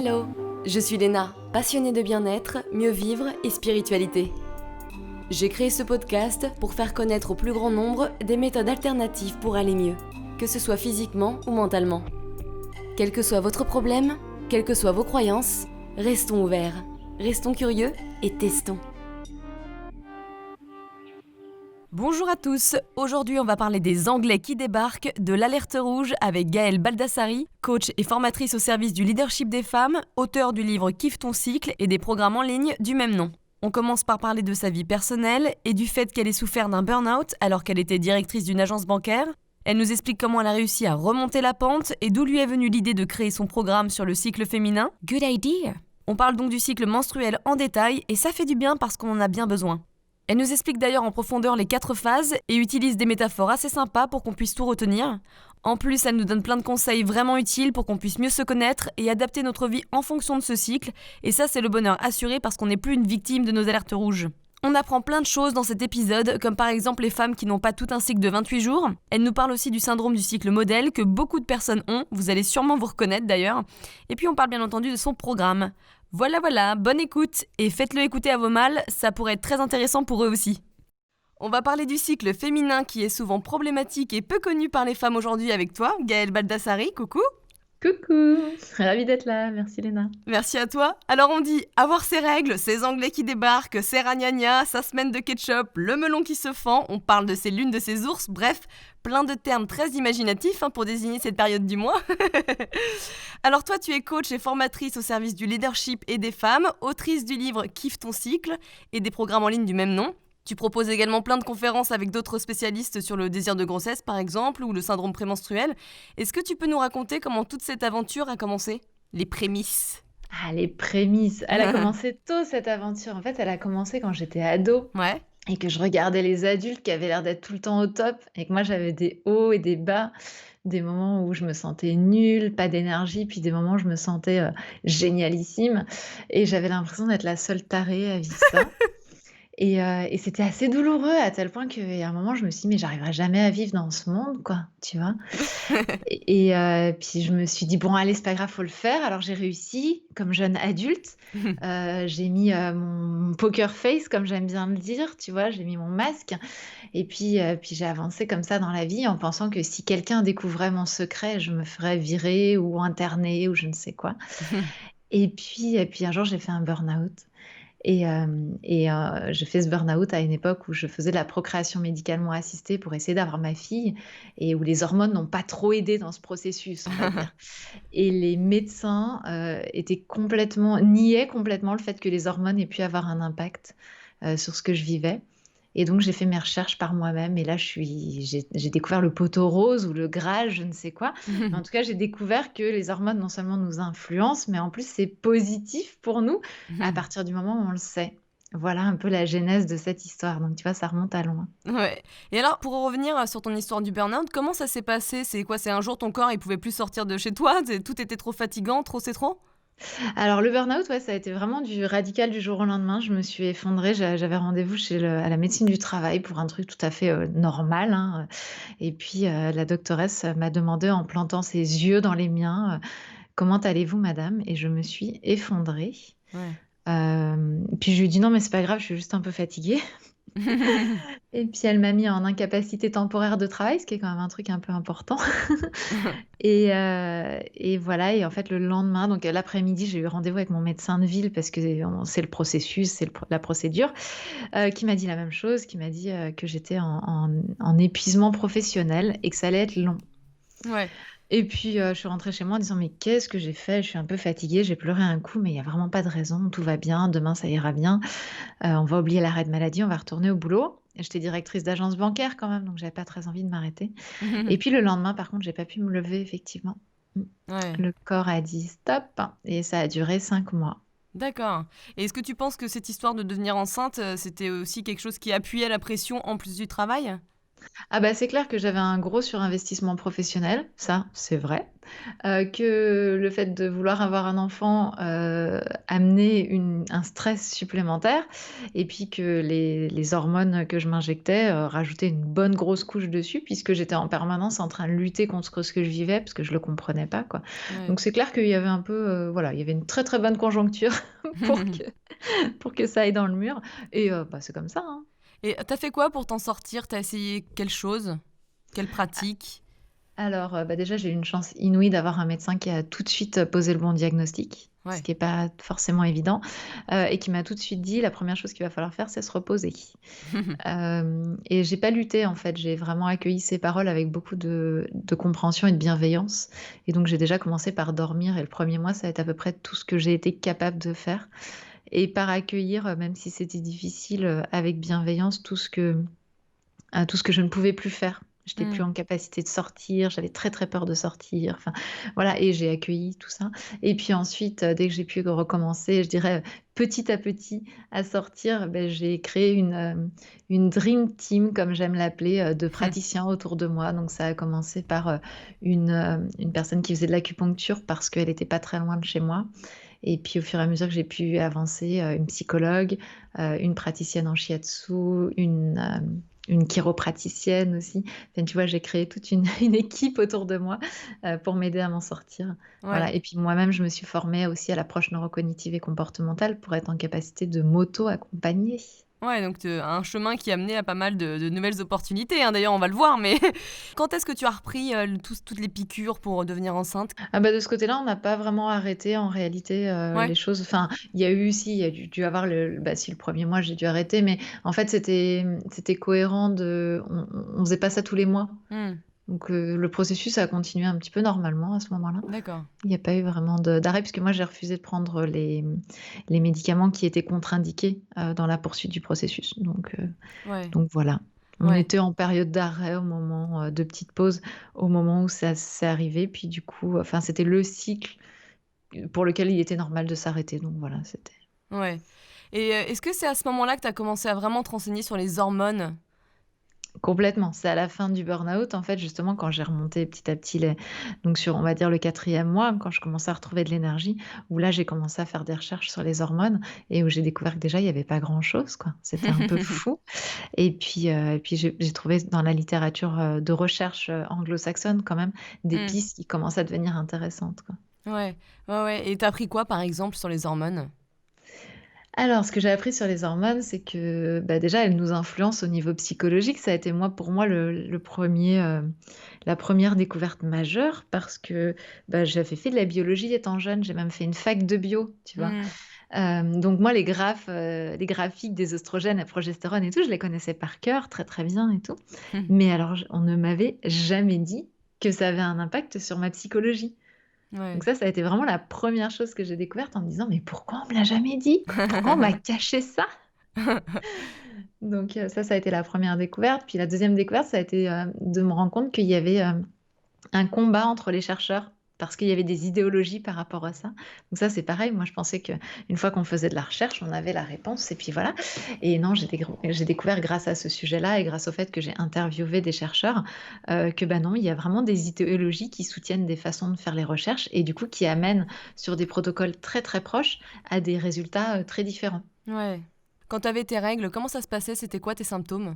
Hello, je suis Léna, passionnée de bien-être, mieux vivre et spiritualité. J'ai créé ce podcast pour faire connaître au plus grand nombre des méthodes alternatives pour aller mieux, que ce soit physiquement ou mentalement. Quel que soit votre problème, quelles que soient vos croyances, restons ouverts, restons curieux et testons. Bonjour à tous, aujourd'hui on va parler des Anglais qui débarquent, de l'alerte rouge avec Gaëlle Baldassari, coach et formatrice au service du leadership des femmes, auteure du livre Kiffe ton cycle et des programmes en ligne du même nom. On commence par parler de sa vie personnelle et du fait qu'elle ait souffert d'un burn-out alors qu'elle était directrice d'une agence bancaire. Elle nous explique comment elle a réussi à remonter la pente et d'où lui est venue l'idée de créer son programme sur le cycle féminin. Good idea! On parle donc du cycle menstruel en détail et ça fait du bien parce qu'on en a bien besoin. Elle nous explique d'ailleurs en profondeur les 4 phases et utilise des métaphores assez sympas pour qu'on puisse tout retenir. En plus, elle nous donne plein de conseils vraiment utiles pour qu'on puisse mieux se connaître et adapter notre vie en fonction de ce cycle. Et ça, c'est le bonheur assuré parce qu'on n'est plus une victime de nos alertes rouges. On apprend plein de choses dans cet épisode, comme par exemple les femmes qui n'ont pas tout un cycle de 28 jours. Elle nous parle aussi du syndrome du cycle modèle que beaucoup de personnes ont, vous allez sûrement vous reconnaître d'ailleurs. Et puis on parle bien entendu de son programme. Voilà, bonne écoute et faites-le écouter à vos mâles, ça pourrait être très intéressant pour eux aussi. On va parler du cycle féminin qui est souvent problématique et peu connu par les femmes aujourd'hui avec toi, Gaëlle Baldassari, coucou. Coucou, ravie d'être là, merci Léna. Merci à toi. Alors on dit avoir ses règles, ces Anglais qui débarquent, ses ragnagnas, sa semaine de ketchup, le melon qui se fend, on parle de ses lunes de ses ours, bref, plein de termes très imaginatifs pour désigner cette période du mois. Alors toi tu es coach et formatrice au service du leadership et des femmes, autrice du livre Kiffe ton cycle et des programmes en ligne du même nom. Tu proposes également plein de conférences avec d'autres spécialistes sur le désir de grossesse, par exemple, ou le syndrome prémenstruel. Est-ce que tu peux nous raconter comment toute cette aventure a commencé ? Les prémices. Ah, les prémices, elle a commencé tôt cette aventure. En fait, elle a commencé quand j'étais ado Ouais. et que je regardais les adultes qui avaient l'air d'être tout le temps au top et que moi j'avais des hauts et des bas, des moments où je me sentais nulle, pas d'énergie, puis des moments où je me sentais génialissime et j'avais l'impression d'être la seule tarée à vivre ça. Et c'était assez douloureux à tel point qu'à un moment je me suis dit: «Mais j'arriverai jamais à vivre dans ce monde quoi», tu vois? Puis je me suis dit: «Bon allez, c'est pas grave, faut le faire». Alors j'ai réussi comme jeune adulte, j'ai mis, mon poker face comme j'aime bien le dire, tu vois? J'ai mis mon masque et puis j'ai avancé comme ça dans la vie en pensant que si quelqu'un découvrait mon secret, je me ferais virer ou interner ou je ne sais quoi. Et puis un jour j'ai fait un burn-out j'ai fait ce burn-out à une époque où je faisais de la procréation médicalement assistée pour essayer d'avoir ma fille et où les hormones n'ont pas trop aidé dans ce processus, on va dire. Et les médecins, niaient complètement le fait que les hormones aient pu avoir un impact, sur ce que je vivais. Et donc j'ai fait mes recherches par moi-même et là j'ai découvert le poteau rose ou le Graal, je ne sais quoi. Mais en tout cas, j'ai découvert que les hormones non seulement nous influencent, mais en plus c'est positif pour nous à partir du moment où on le sait. Voilà un peu la genèse de cette histoire. Donc tu vois, ça remonte à loin. Ouais. Et alors, pour en revenir sur ton histoire du burn-out, comment ça s'est passé ? C'est quoi ? C'est un jour ton corps il pouvait plus sortir de chez toi ? Tout était trop fatigant, trop c'est trop ? Alors le burn-out, ouais, ça a été vraiment du radical du jour au lendemain. Je me suis effondrée, j'avais rendez-vous à la médecine du travail pour un truc tout à fait, normal, hein, et puis, la doctoresse m'a demandé en plantant ses yeux dans les miens, «Comment allez-vous madame?» et je me suis effondrée. Ouais. Puis je lui ai dit: «Non mais c'est pas grave, je suis juste un peu fatiguée». Et puis elle m'a mis en incapacité temporaire de travail, ce qui est quand même un truc un peu important. Et voilà, et en fait le lendemain, donc l'après-midi, j'ai eu rendez-vous avec mon médecin de ville parce que on c'est le processus, c'est la procédure, qui m'a dit la même chose, qui m'a dit, que j'étais en épuisement professionnel et que ça allait être long. Ouais. Et puis, je suis rentrée chez moi en disant: «Mais qu'est-ce que j'ai fait? Je suis un peu fatiguée». J'ai pleuré un coup, mais il y a vraiment pas de raison, tout va bien, demain ça ira bien. On va oublier l'arrêt de maladie, on va retourner au boulot. Et j'étais directrice d'agence bancaire quand même, donc j'avais pas très envie de m'arrêter. Et puis le lendemain, par contre, j'ai pas pu me lever effectivement. Mmh. Ouais. Le corps a dit: «Stop» et ça a duré 5 mois. D'accord. Et est-ce que tu penses que cette histoire de devenir enceinte, c'était aussi quelque chose qui appuyait la pression en plus du travail ? Ah bah, c'est clair que j'avais un gros surinvestissement professionnel, ça, c'est vrai. que le fait de vouloir avoir un enfant amenait un stress supplémentaire, et puis que les hormones que je m'injectais rajoutaient une bonne grosse couche dessus, puisque j'étais en permanence en train de lutter contre ce que je vivais, parce que je le comprenais pas, quoi. Ouais. Donc c'est clair qu'il y avait un peu, voilà, il y avait une très très bonne conjoncture pour que, pour que ça aille dans le mur, et bah, c'est comme ça, hein. Et t'as fait quoi pour t'en sortir? T'as essayé quelle chose? Quelle pratique? Alors, bah, déjà, j'ai eu une chance inouïe d'avoir un médecin qui a tout de suite, posé le bon diagnostic, ce Ouais. qui est pas forcément évident, et qui m'a tout de suite dit: «La première chose qu'il va falloir faire, c'est se reposer». Hem Et j'ai pas lutté, en fait, j'ai vraiment accueilli ses paroles avec beaucoup de compréhension et de bienveillance, et donc j'ai déjà commencé par dormir, et le premier mois, ça a été à peu près tout ce que j'ai été capable de faire, et par accueillir, même si c'était difficile, avec bienveillance, tout ce que je ne pouvais plus faire. J'étais plus Mmh. en capacité de sortir, j'avais très, très peur de sortir, enfin, voilà, et j'ai accueilli tout ça, et puis ensuite, dès que j'ai pu recommencer, je dirais, petit à petit à sortir, j'ai créé une dream team, comme j'aime l'appeler, de praticiens autour de moi. Donc ça a commencé par, une personne qui faisait de l'acupuncture parce qu'elle était pas très loin de chez moi, et puis au fur et à mesure que j'ai pu avancer, une psychologue, une praticienne en shiatsu, une chiropraticienne aussi. Enfin, tu vois, j'ai créé toute une une équipe autour de moi, pour m'aider à m'en sortir. Ouais. Voilà, et puis moi-même, je me suis formée aussi à l'approche neurocognitive et comportementale pour être en capacité de m'auto-accompagner. Ouais, donc un chemin qui a mené à pas mal de nouvelles opportunités, hein, d'ailleurs on va le voir, mais quand est-ce que tu as repris, toutes les piqûres pour devenir enceinte? Ah bah, de ce côté-là, on n'a pas vraiment arrêté en réalité, Ouais. les choses. Enfin, il y a eu si, il y a dû avoir bah, si, le premier mois, j'ai dû arrêter, mais en fait, c'était cohérent, on faisait pas ça tous les mois. Mmh. Donc le processus a continué un petit peu normalement à ce moment-là. D'accord. Il n'y a pas eu vraiment d'arrêt, puisque moi j'ai refusé de prendre les médicaments qui étaient contre-indiqués, dans la poursuite du processus. Ouais. Donc voilà. On Ouais. était en période d'arrêt au moment, de petite pause, au moment où ça s'est arrivé, puis du coup, enfin c'était le cycle, pour lequel il était normal de s'arrêter, donc voilà, c'était. Ouais. Et est-ce que c'est à ce moment-là que tu as commencé à vraiment te renseigner sur les hormones? Complètement, c'est à la fin du burn-out, en fait, justement, quand j'ai remonté petit à petit donc sur, on va dire, le quatrième mois, quand je commençais à retrouver de l'énergie, où là, j'ai commencé à faire des recherches sur les hormones, et où j'ai découvert que déjà, il y avait pas grand-chose, quoi. C'était un peu fou, et puis j'ai trouvé dans la littérature, de recherche, anglo-saxonne quand même, des Mmh. pistes qui commençaient à devenir intéressantes, quoi. Ouais. Ouais, ouais, et tu as appris quoi, par exemple, sur les hormones? Alors, ce que j'ai appris sur les hormones, c'est que, bah, déjà, elles nous influencent au niveau psychologique. Ça a été pour moi le 1er, la première découverte majeure, parce que, bah, j'avais fait de la biologie étant jeune. J'ai même fait une fac de bio, tu vois? Mmh. Donc moi, les graphiques des oestrogènes, la progestérone et tout, je les connaissais par cœur, très, très bien et tout. Mais alors, on ne m'avait jamais dit que ça avait un impact sur ma psychologie. Donc Ouais. ça a été vraiment la première chose que j'ai découverte en me disant: «Mais pourquoi on me l'a jamais dit? Pourquoi on m'a caché ça?» Donc ça a été la première découverte. Puis la deuxième découverte, ça a été, de me rendre compte qu'il y avait, un combat entre les chercheurs, parce qu'il y avait des idéologies par rapport à ça. Donc ça, c'est pareil, moi je pensais qu'une fois qu'on faisait de la recherche, on avait la réponse et puis voilà. Et non, j'ai découvert grâce à ce sujet-là, et grâce au fait que j'ai interviewé des chercheurs, que bah non, il y a vraiment des idéologies qui soutiennent des façons de faire les recherches, et du coup qui amènent sur des protocoles très, très proches à des résultats, très différents. Ouais. Quand tu avais tes règles, comment ça se passait? C'était quoi tes symptômes?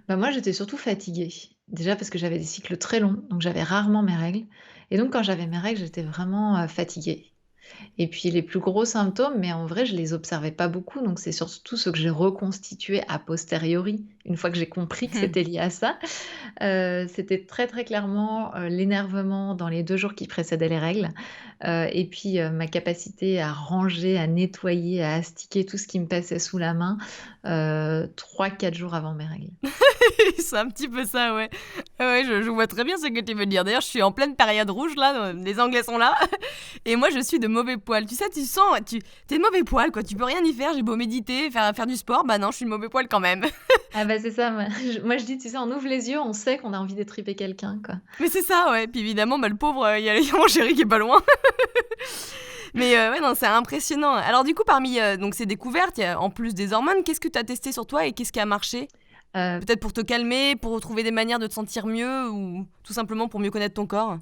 Bah, moi, j'étais surtout fatiguée. Déjà parce que j'avais des cycles très longs, donc j'avais rarement mes règles, et donc quand j'avais mes règles, j'étais vraiment, fatiguée. Et puis les plus gros symptômes, mais en vrai, je les observais pas beaucoup, donc c'est surtout ce que j'ai reconstitué a posteriori, une fois que j'ai compris que c'était lié à ça. C'était très, très clairement, l'énervement dans les 2 jours qui précédaient les règles, et puis, ma capacité à ranger, à nettoyer, à astiquer tout ce qui me passait sous la main, 3-4 jours avant mes règles. C'est un petit peu ça, ouais. Ouais, je vois très bien ce que tu veux dire. D'ailleurs, je suis en pleine période rouge là, les Anglais sont là et moi je suis de mauvais poil. Tu sais, tu es de mauvais poil quoi, tu peux rien y faire, j'ai beau méditer, faire du sport, bah non, je suis de mauvais poil quand même. Ah bah, c'est ça, moi je dis, tu sais, on ouvre les yeux, on sait qu'on a envie d'étriper quelqu'un, quoi. Mais c'est ça, ouais. Puis évidemment, bah, le pauvre, il y a mon chéri qui est pas loin. Mais ouais, non, c'est impressionnant. Alors du coup, parmi donc ces découvertes, il y a, en plus des hormones, qu'est-ce que tu as testé sur toi et qu'est-ce qui a marché? Heu Peut-être pour te calmer, pour trouver des manières de te sentir mieux ou tout simplement pour mieux connaître ton corps?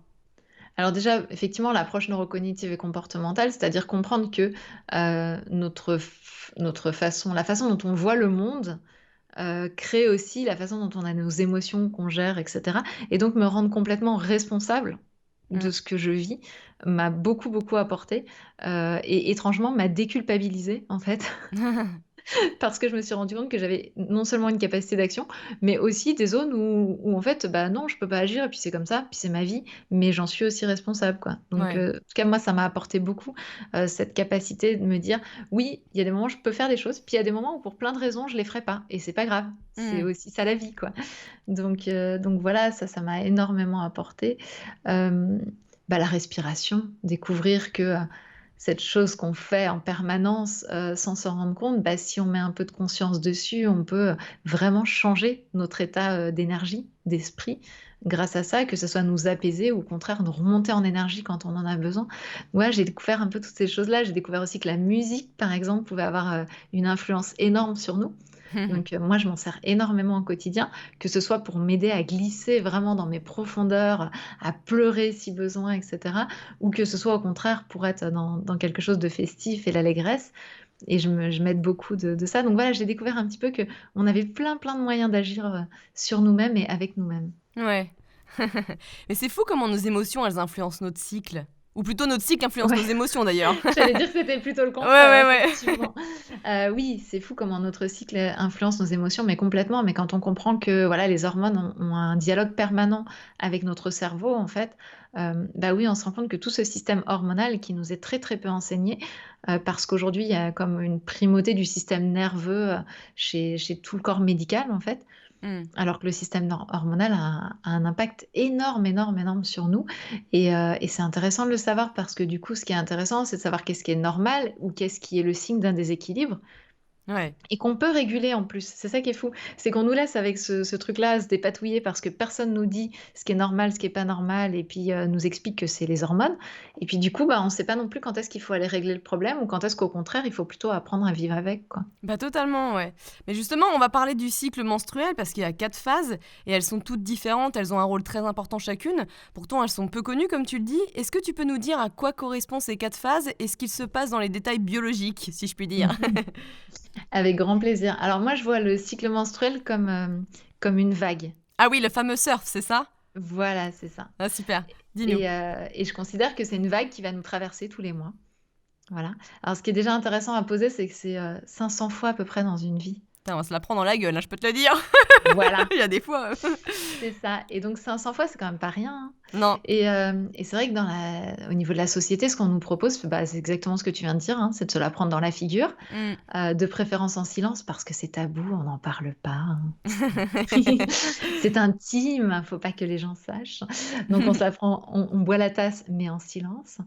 Alors déjà, effectivement, l'approche neurocognitive et comportementale, c'est-à-dire comprendre que notre façon, la façon dont on voit le monde crée aussi la façon dont on a nos émotions qu'on gère, etc. Et donc me rendre complètement responsable Mm. de ce que je vis m'a beaucoup, beaucoup apporté et étrangement m'a déculpabilisé en fait. Parce que je me suis rendu compte que j'avais non seulement une capacité d'action, mais aussi des zones où en fait, bah non, je peux pas agir, et puis c'est comme ça, puis c'est ma vie, mais j'en suis aussi responsable, quoi. Donc, Ouais. en tout cas, moi, ça m'a apporté beaucoup, cette capacité de me dire, oui, il y a des moments où je peux faire des choses, puis il y a des moments où pour plein de raisons, je les ferai pas, et c'est pas grave, c'est Mm. aussi ça la vie, quoi. Donc voilà, ça m'a énormément apporté. Euh, Bah, la respiration, découvrir que cette chose qu'on fait en permanence sans s'en rendre compte, bah, si on met un peu de conscience dessus, on peut vraiment changer notre état d'énergie, d'esprit grâce à ça, que ce soit nous apaiser ou au contraire nous remonter en énergie quand on en a besoin. Ouais, j'ai découvert un peu toutes ces choses-là. J'ai découvert aussi que la musique, par exemple, pouvait avoir une influence énorme sur nous. Donc moi, je m'en sers énormément au quotidien, que ce soit pour m'aider à glisser vraiment dans mes profondeurs, à pleurer si besoin, etc. Ou que ce soit au contraire pour être dans quelque chose de festif et l'allégresse. Et je m'aide beaucoup de ça. Donc voilà, j'ai découvert un petit peu que on avait plein, plein de moyens d'agir sur nous-mêmes et avec nous-mêmes. Ouais. Mais c'est fou comment nos émotions, elles influencent notre cycle. Ou plutôt notre cycle influence Ouais. nos émotions d'ailleurs. J'allais dire que c'était plutôt le Ouais, contraire, ouais, ouais. effectivement. Oui, c'est fou comment notre cycle influence nos émotions, mais complètement. Mais quand on comprend que voilà, les hormones ont un dialogue permanent avec notre cerveau, en fait, bah oui, on se rend compte que tout ce système hormonal qui nous est très très peu enseigné, parce qu'aujourd'hui il y a comme une primauté du système nerveux chez tout le corps médical, en fait. Mm. Alors que le système hormonal a un impact énorme, énorme, énorme sur nous. Et c'est intéressant de le savoir parce que du coup, ce qui est intéressant, c'est de savoir qu'est-ce qui est normal ou qu'est-ce qui est le signe d'un déséquilibre Ouais. et qu'on peut réguler en plus. C'est ça qui est fou. C'est qu'on nous laisse avec ce truc-là à se dépatouiller parce que personne nous dit ce qui est normal, ce qui est pas normal, et puis nous explique que c'est les hormones. Et puis du coup, bah, on ne sait pas non plus quand est-ce qu'il faut aller régler le problème ou quand est-ce qu'au contraire, il faut plutôt apprendre à vivre avec, quoi. Bah totalement, ouais. Mais justement, on va parler du cycle menstruel parce qu'il y a 4 phases et elles sont toutes différentes, elles ont un rôle très important chacune. Pourtant, elles sont peu connues comme tu le dis. Est-ce que tu peux nous dire à quoi correspondent ces 4 phases et ce qu'il se passe dans les détails biologiques, si je puis dire? Avec grand plaisir. Alors moi, je vois le cycle menstruel comme une vague. Ah oui, le fameux surf, c'est ça? Voilà, c'est ça. Ah super, dis-nous. Et je considère que c'est une vague qui va nous traverser tous les mois. Voilà. Alors, ce qui est déjà intéressant à poser, c'est que c'est 500 fois à peu près dans une vie. Putain, on va se la prendre dans la gueule, hein, je peux te le dire. Voilà, Il y a des fois. c'est ça. Et donc, 500 fois, c'est quand même pas rien, hein. Non. Et c'est vrai que au niveau de la société, ce qu'on nous propose, bah, c'est exactement ce que tu viens de dire, hein, c'est de se la prendre dans la figure, Mm. de préférence en silence parce que c'est tabou, on n'en parle pas, hein. C'est intime, faut pas que les gens sachent. Donc on se la prend, on boit la tasse, mais en silence.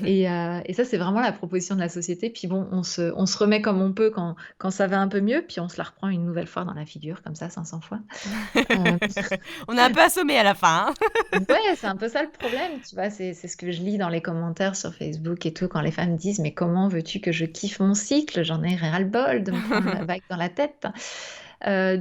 Et ça, c'est vraiment la proposition de la société. Puis bon, on se remet comme on peut quand ça va un peu mieux, puis on se la reprend une nouvelle fois dans la figure, comme ça, 500 fois. Euh, On est un peu assommé à la fin, hein. ouais, c'est un peu ça le problème, tu vois. C'est ce que je lis dans les commentaires sur Facebook et tout, quand les femmes disent, mais comment veux-tu que je kiffe mon cycle? J'en ai ras-le-bol de me prendre la vague dans la tête.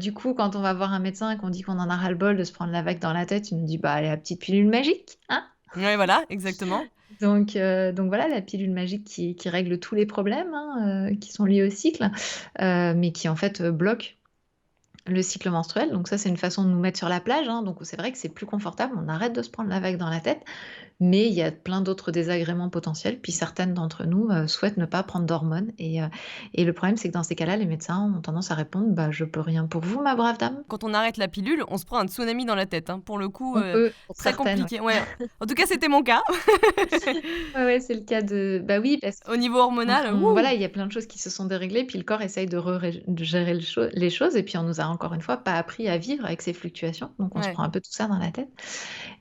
Du coup, quand on va voir un médecin et qu'on dit qu'on en a ras-le-bol de se prendre la vague dans la tête, il nous dit, bah, allez, la petite pilule magique, hein? Ouais, voilà, exactement. Donc voilà, la pilule magique qui règle tous les problèmes, hein, qui sont liés au cycle, mais qui en fait bloque le cycle menstruel. Donc ça, c'est une façon de nous mettre sur la plage, hein. Donc c'est vrai que c'est plus confortable, on arrête de se prendre la vague dans la tête, mais il y a plein d'autres désagréments potentiels. Puis certaines d'entre nous souhaitent ne pas prendre d'hormones. Et le problème, c'est que dans ces cas-là, les médecins ont tendance à répondre, bah, je peux rien pour vous, ma brave dame. Quand on arrête la pilule, on se prend un tsunami dans la tête, hein. Pour le coup, On peut, pour très certaines. compliqué. Ouais. En tout cas, c'était mon cas. Ouais, ouais, c'est le cas de. Bah oui, parce Au niveau hormonal, voilà, wouh. il y a plein de choses qui se sont déréglées, puis le corps essaye de gérer les choses, et puis on nous a encore une fois pas appris à vivre avec ces fluctuations, donc on se Ouais. prend un peu tout ça dans la tête.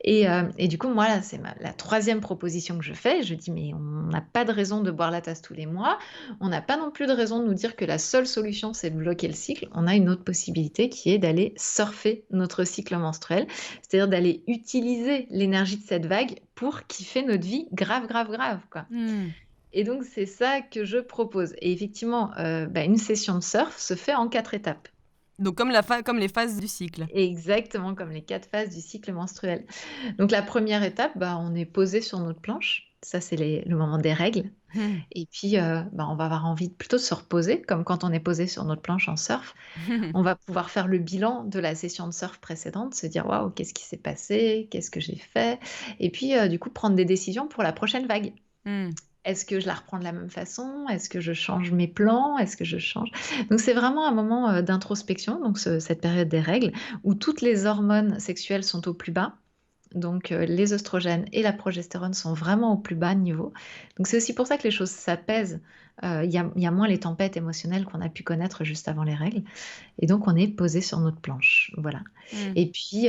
Et du coup, moi, là, c'est la troisième proposition que je fais. Je dis, mais on n'a pas de raison de boire la tasse tous les mois, on n'a pas non plus de raison de nous dire que la seule solution, c'est de bloquer le cycle. On a une autre possibilité qui est d'aller surfer notre cycle menstruel, c'est-à-dire d'aller utiliser l'énergie de cette vague pour kiffer notre vie grave, grave, grave, quoi. Hmm. Et donc, c'est ça que je propose. Et effectivement, bah, une session de surf se fait en 4 étapes. Donc comme les phases du cycle. Exactement comme les 4 phases du cycle menstruel. Donc la première étape, bah, on est posé sur notre planche. Ça, c'est le moment des règles. Et puis, bah, on va avoir envie plutôt de se reposer, comme quand on est posé sur notre planche en surf. On va pouvoir faire le bilan de la session de surf précédente, se dire: «Waouh, qu'est-ce qui s'est passé? Qu'est-ce que j'ai fait?» Et puis, du coup, prendre des décisions pour la prochaine vague. Mmh. Est-ce que je la reprends de la même façon? Est-ce que je change mes plans? Est-ce que je change? Donc c'est vraiment un moment, d'introspection, donc cette période des règles, où toutes les hormones sexuelles sont au plus bas. Donc les oestrogènes et la progestérone sont vraiment au plus bas niveau. Donc c'est aussi pour ça que les choses s'apaisent. Il y a moins les tempêtes émotionnelles qu'on a pu connaître juste avant les règles et donc on est posé sur notre planche, voilà. Mmh. Et puis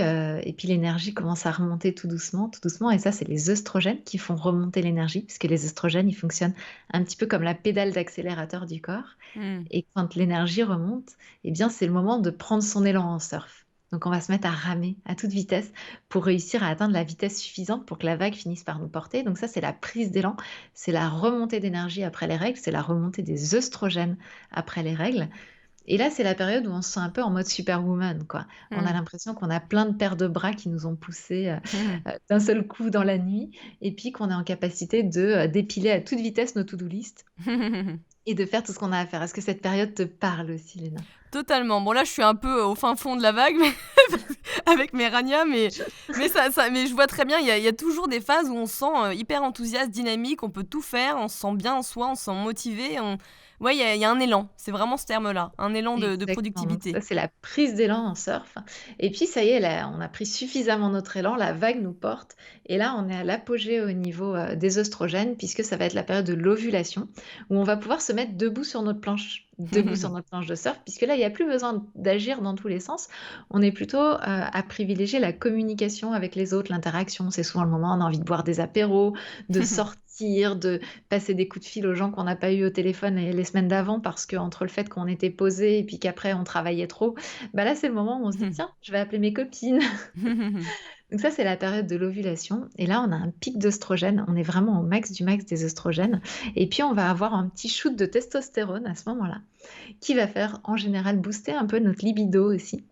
l'énergie commence à remonter tout doucement et ça, c'est les œstrogènes qui font remonter l'énergie puisque les œstrogènes, ils fonctionnent un petit peu comme la pédale d'accélérateur du corps Mmh. et quand l'énergie remonte, eh bien, c'est le moment de prendre son élan en surf. Donc on va se mettre à ramer à toute vitesse pour réussir à atteindre la vitesse suffisante pour que la vague finisse par nous porter. Donc ça, c'est la prise d'élan, c'est la remontée d'énergie après les règles, c'est la remontée des œstrogènes après les règles. Et là, c'est la période où on se sent un peu en mode superwoman, quoi. On a Mmh. l'impression qu'on a plein de paires de bras qui nous ont poussés, d'un seul coup dans la nuit et puis qu'on est en capacité de, dépiler à toute vitesse nos to-do list et de faire tout ce qu'on a à faire. Est-ce que cette période te parle aussi, Léna? Totalement. Bon là, je suis un peu au fin fond de la vague mais avec mes ranias, mais je vois très bien, il y a toujours des phases où on se sent, hyper enthousiaste, dynamique, on peut tout faire, on se sent bien en soi, on se sent motivé, ouais, il y a un élan, c'est vraiment ce terme-là, un élan de Exactement, donc ça, productivité. c'est la prise d'élan en surf et puis ça y est, là, on a pris suffisamment notre élan, la vague nous porte et là, on est à l'apogée au niveau, des oestrogènes puisque ça va être la période de l'ovulation où on va pouvoir se mettre debout sur notre planche de surf puisque là, il y a plus besoin d'agir dans tous les sens. On est plutôt, à privilégier la communication avec les autres, l'interaction. C'est souvent le moment où on a envie de boire des apéros, de sortir, de passer des coups de fil aux gens qu'on n'a pas eu au téléphone les semaines d'avant parce qu'entre le fait qu'on était posé et puis qu'après on travaillait trop, bah là c'est le moment où on se dit tiens, je vais appeler mes copines. Donc ça c'est la période de l'ovulation et là on a un pic d'œstrogène, on est vraiment au max du max des œstrogènes et puis on va avoir un petit shoot de testostérone à ce moment-là qui va faire en général booster un peu notre libido aussi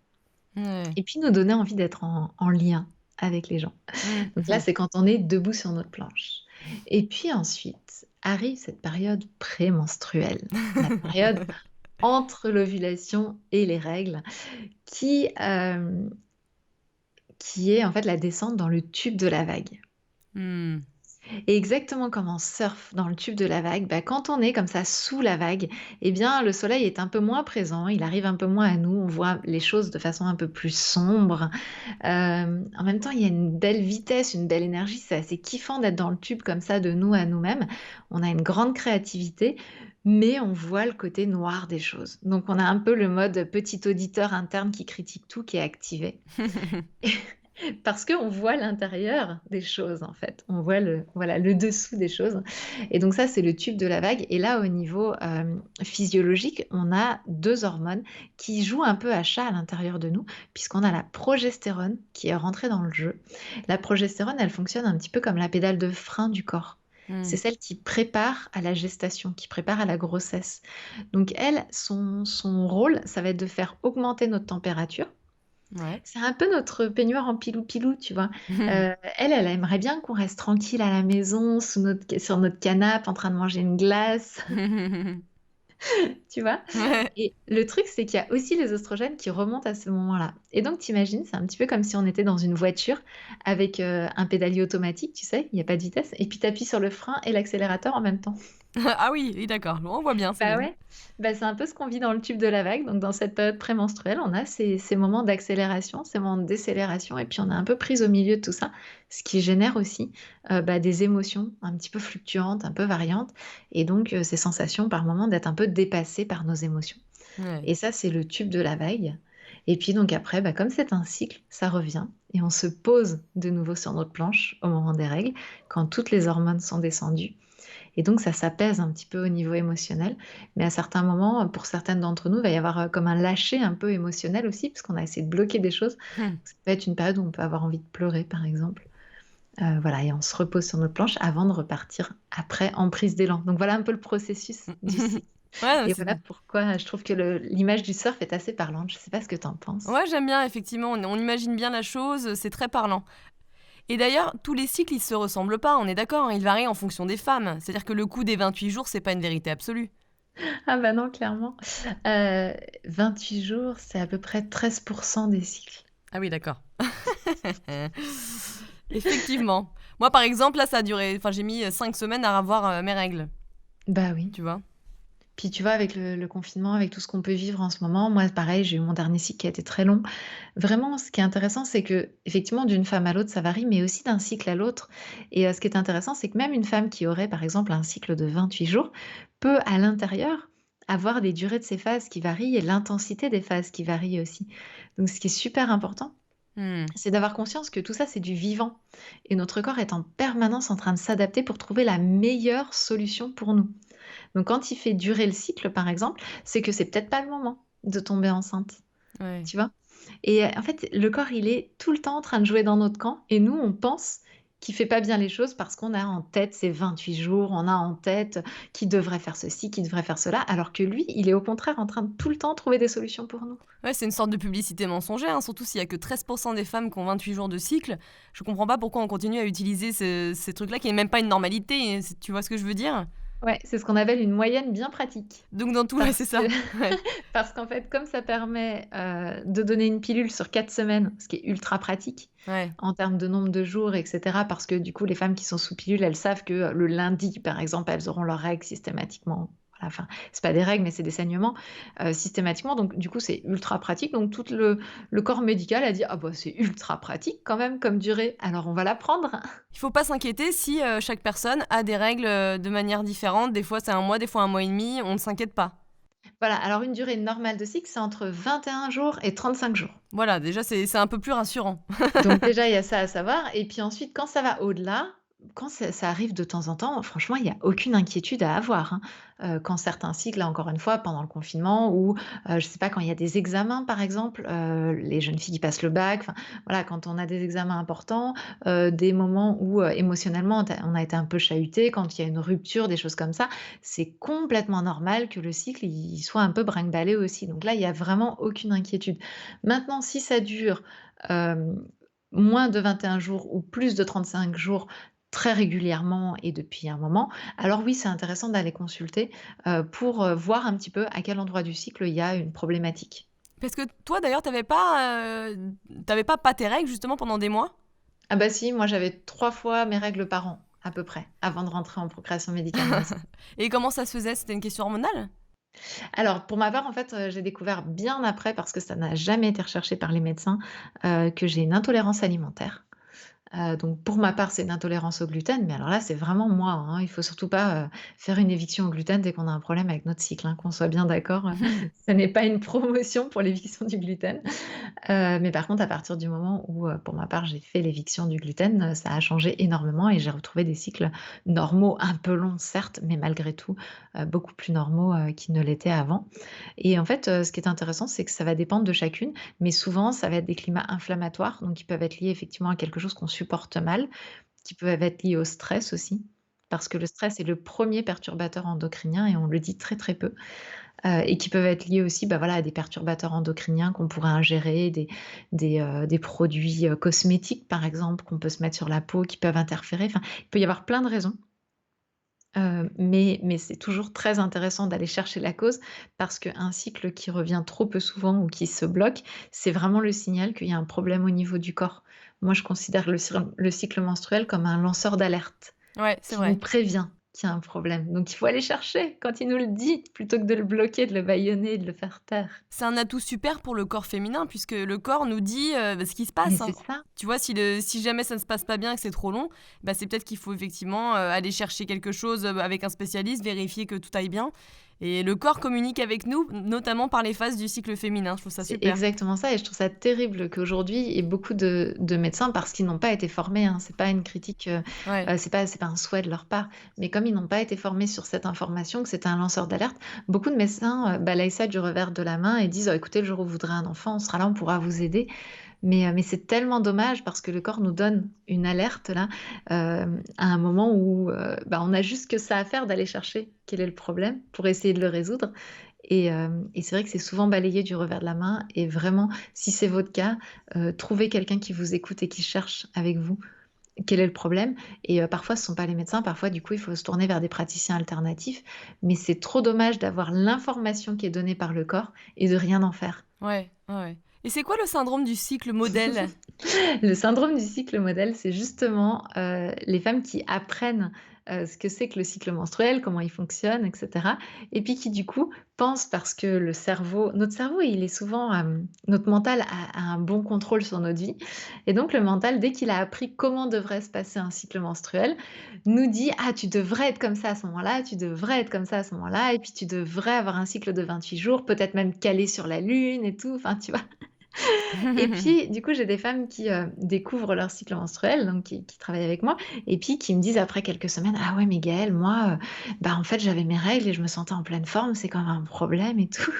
Ouais. et puis nous donner envie d'être en lien avec les gens. Donc là, Mmh. c'est quand on est debout sur notre planche. Et puis ensuite arrive cette période prémenstruelle, la période entre l'ovulation et les règles qui, qui est en fait la descente dans le tube de la vague. Mmh. Et exactement comme on surfe dans le tube de la vague, bah, quand on est comme ça sous la vague, eh bien le soleil est un peu moins présent, il arrive un peu moins à nous, on voit les choses de façon un peu plus sombre. En même temps, il y a une belle vitesse, une belle énergie, c'est assez kiffant d'être dans le tube comme ça de nous à nous-mêmes. On a une grande créativité, mais on voit le côté noir des choses. Donc on a un peu le mode petit auditeur interne qui critique tout qui est activé. Parce qu'on voit l'intérieur des choses, en fait. On voit voilà, le dessous des choses. Et donc ça, c'est le tube de la vague. Et là, au niveau physiologique, on a 2 hormones qui jouent un peu à chat à l'intérieur de nous, puisqu'on a la progestérone qui est rentrée dans le jeu. La progestérone, elle fonctionne un petit peu comme la pédale de frein du corps. C'est Mmh. celle qui prépare à la gestation, qui prépare à la grossesse. Donc elle, son rôle, ça va être de faire augmenter notre température. Ouais. C'est un peu notre peignoir en pilou-pilou, tu vois? Elle aimerait bien qu'on reste tranquille à la maison, sur notre canapé, en train de manger une glace, tu vois? Ouais. Et le truc, c'est qu'il y a aussi les oestrogènes qui remontent à ce moment-là. Et donc tu imagines, c'est un petit peu comme si on était dans une voiture avec, un pédalier automatique, tu sais? Il y a pas de vitesse et puis tu appuies sur le frein et l'accélérateur en même temps. Ah oui, oui d'accord, on voit bien, c'est Bah bien. ouais, bah, c'est un peu ce qu'on vit dans le tube de la vague. Donc dans cette période prémenstruelle, on a ces moments d'accélération, ces moments de décélération et puis on est un peu prise au milieu de tout ça, ce qui génère aussi, bah, des émotions un petit peu fluctuantes, un peu variantes et donc ces sensations par moments d'être un peu dépassées par nos émotions. Ouais. Et ça, c'est le tube de la vague et puis donc après, bah, comme c'est un cycle, ça revient et on se pose de nouveau sur notre planche au moment des règles, quand toutes les hormones sont descendues et donc ça s'apaise un petit peu au niveau émotionnel. Mais à certains moments, pour certaines d'entre nous, il va y avoir, comme un lâcher un peu émotionnel aussi, parce qu'on a essayé de bloquer des choses. Mmh. Ça peut être une période où on peut avoir envie de pleurer, par exemple. Voilà et on se repose sur notre planche avant de repartir après en prise d'élan. Donc voilà un peu le processus du cycle. Ouais, Et c'est voilà pourquoi je trouve que l'image du surf est assez parlante. Je sais pas ce que tu en penses? ouais, j'aime bien effectivement, on imagine bien la chose, c'est très parlant. Et d'ailleurs, tous les cycles, ils se ressemblent pas, on est d'accord, hein, ils varient en fonction des femmes. C'est-à-dire que le coût des 28 jours, c'est pas une vérité absolue. Ah bah non, clairement. Heu, 28 jours, c'est à peu près 13% des cycles. Ah oui, d'accord. Effectivement. Moi, par exemple, là, ça a duré enfin, j'ai mis, 5 semaines à avoir, mes règles, Bah oui. tu vois? Puis tu vois, avec le confinement, avec tout ce qu'on peut vivre en ce moment, moi pareil, j'ai eu mon dernier cycle qui a été très long. Vraiment, ce qui est intéressant, c'est que effectivement, d'une femme à l'autre, ça varie, mais aussi d'un cycle à l'autre. Et ce qui est intéressant, c'est que même une femme qui aurait, par exemple, un cycle de 28 jours, peut, à l'intérieur, avoir des durées de ces phases qui varient et l'intensité des phases qui varient aussi. Donc ce qui est super important, Mmh. c'est d'avoir conscience que tout ça, c'est du vivant. Et notre corps est en permanence en train de s'adapter pour trouver la meilleure solution pour nous. Donc quand il fait durer le cycle, par exemple, c'est que c'est peut-être pas le moment de tomber enceinte, Ouais. tu vois? Et en fait, le corps, il est tout le temps en train de jouer dans notre camp et nous, on pense qu'il fait pas bien les choses parce qu'on a en tête ces 28 jours, on a en tête qu'il devrait faire ceci, qu'il devrait faire cela, alors que lui, il est au contraire en train de tout le temps trouver des solutions pour nous. Ouais, c'est une sorte de publicité mensongère, hein, surtout s'il y a que 13 des femmes qui ont 28 jours de cycle. Je comprends pas pourquoi on continue à utiliser ces trucs-là qui est même pas une normalité, tu vois ce que je veux dire? Ouais, c'est ce qu'on appelle une moyenne bien pratique. Donc dans tout ouais, Parce c'est que ça. Ouais. parce qu'en fait, comme ça permet, de donner une pilule sur 4 semaines, ce qui est ultra pratique Ouais. en termes de nombre de jours et cetera, parce que du coup, les femmes qui sont sous pilule, elles savent que, le lundi, par exemple, elles auront leurs règles systématiquement. Voilà, enfin, c'est pas des règles, mais c'est des saignements, systématiquement, donc du coup, c'est ultra pratique. Donc tout le corps médical a dit: «Ah bah, c'est ultra pratique quand même comme durée, alors on va la prendre». Il faut pas s'inquiéter si, chaque personne a des règles, de manière différente. Des fois, c'est un mois, des fois un mois et demi, on ne s'inquiète pas. Voilà, alors une durée normale de cycle, c'est entre 21 jours et 35 jours. Voilà, déjà, c'est un peu plus rassurant. Donc déjà, il y a ça à savoir et puis ensuite quand ça va au-delà, quand ça arrive de temps en temps, franchement, il y a aucune inquiétude à avoir, hein. Quand certains cycles, là, encore une fois, pendant le confinement ou, je sais pas, quand il y a des examens, par exemple, les jeunes filles qui passent le bac, enfin, voilà, quand on a des examens importants, des moments où, émotionnellement, on a été un peu chahuté, quand il y a une rupture, des choses comme ça, c'est complètement normal que le cycle, il soit un peu brinque-ballé aussi. Donc là, il y a vraiment aucune inquiétude. Maintenant, si ça dure, hem moins de 21 jours ou plus de 35 jours très régulièrement et depuis un moment, alors oui, c'est intéressant d'aller consulter, pour, voir un petit peu à quel endroit du cycle il y a une problématique. Parce que toi, d'ailleurs, tu avais pas tes règles, justement, pendant des mois? Ah bah si, moi j'avais 3 fois mes règles par an, à peu près, avant de rentrer en procréation médicalement assistée. Et comment ça se faisait? C'était une question hormonale? Alors pour ma part, en fait, j'ai découvert bien après, parce que ça n'a jamais été recherché par les médecins, que j'ai une intolérance alimentaire. Donc pour ma part, c'est une intolérance au gluten, mais alors là, c'est vraiment moi, hein. Il faut surtout pas, faire une éviction au gluten dès qu'on a un problème avec notre cycle, hein, qu'on soit bien d'accord, ce n'est pas une promotion pour l'éviction du gluten. Mais par contre, à partir du moment où, pour ma part, j'ai fait l'éviction du gluten, ça a changé énormément et j'ai retrouvé des cycles normaux, un peu longs certes, mais malgré tout, beaucoup plus normaux, qu'ils ne l'étaient avant. Et en fait, ce qui est intéressant, c'est que ça va dépendre de chacune, mais souvent, ça va être des climats inflammatoires, donc qui peuvent être liés effectivement à quelque chose qu'on supporte mal, qui peuvent être liés au stress aussi, parce que le stress est le premier perturbateur endocrinien et on le dit très, très peu. Et qui peuvent être liés aussi, bah, voilà, à des perturbateurs endocriniens qu'on pourrait ingérer, des produits, cosmétiques, par exemple, qu'on peut se mettre sur la peau, qui peuvent interférer. Enfin, il peut y avoir plein de raisons, mais c'est toujours très intéressant d'aller chercher la cause parce qu'un cycle qui revient trop peu souvent ou qui se bloque, c'est vraiment le signal qu'il y a un problème au niveau du corps. Moi, je considère le cycle menstruel comme un lanceur d'alerte Ouais, c'est qui nous vrai. prévient qu'il y a un problème. Donc il faut aller chercher quand il nous le dit, plutôt que de le bloquer, de le bâillonner, de le faire taire. C'est un atout super pour le corps féminin puisque le corps nous dit, bah, ce qui se Mais passe, c'est hein. ça. Tu vois, si jamais ça ne se passe pas bien et que c'est trop long, bah, c'est peut-être qu'il faut effectivement, aller chercher quelque chose, avec un spécialiste, vérifier que tout aille bien et le corps communique avec nous, notamment par les phases du cycle féminin. Je trouve ça C'est super. exactement ça et je trouve ça terrible qu'aujourd'hui, il y ait beaucoup de médecins parce qu'ils n'ont pas été formés, hein. C'est pas une critique, Ouais. c'est pas un souhait de leur part, mais comme ils n'ont pas été formés sur cette information, que c'est un lanceur d'alerte, beaucoup de médecins, balayent ça du revers de la main et disent: «Oh écoutez, le jour où vous voudrez un enfant, on sera là, on pourra vous aider». Mais c'est tellement dommage parce que le corps nous donne une alerte là, à un moment où, on a juste que ça à faire d'aller chercher quel est le problème pour essayer de le résoudre et c'est vrai que c'est souvent balayé du revers de la main et vraiment, si c'est votre cas, trouvez quelqu'un qui vous écoute et qui cherche avec vous quel est le problème et parfois ce ne sont pas les médecins, parfois du coup il faut se tourner vers des praticiens alternatifs, mais c'est trop dommage d'avoir l'information qui est donnée par le corps et de rien en faire. Ouais, ouais, ouais. Et c'est quoi le syndrome du cycle modèle? Le syndrome du cycle modèle, c'est justement, les femmes qui apprennent, ce que c'est que le cycle menstruel, comment il fonctionne et cetera et puis qui du coup pensent parce que le cerveau notre cerveau, il est souvent, notre mental a un bon contrôle sur notre vie et donc le mental, dès qu'il a appris comment devrait se passer un cycle menstruel, nous dit: «Ah, tu devrais être comme ça à ce moment-là, tu devrais être comme ça à ce moment-là et puis tu devrais avoir un cycle de 28 jours, peut-être même calé sur la lune et tout», enfin tu vois? Et puis, du coup, j'ai des femmes qui, découvrent leur cycle menstruel, donc qui travaillent avec moi et puis qui me disent après quelques semaines: «Ah ouais, mais Gaëlle, moi, en fait, j'avais mes règles et je me sentais en pleine forme, c'est quand même un problème et tout».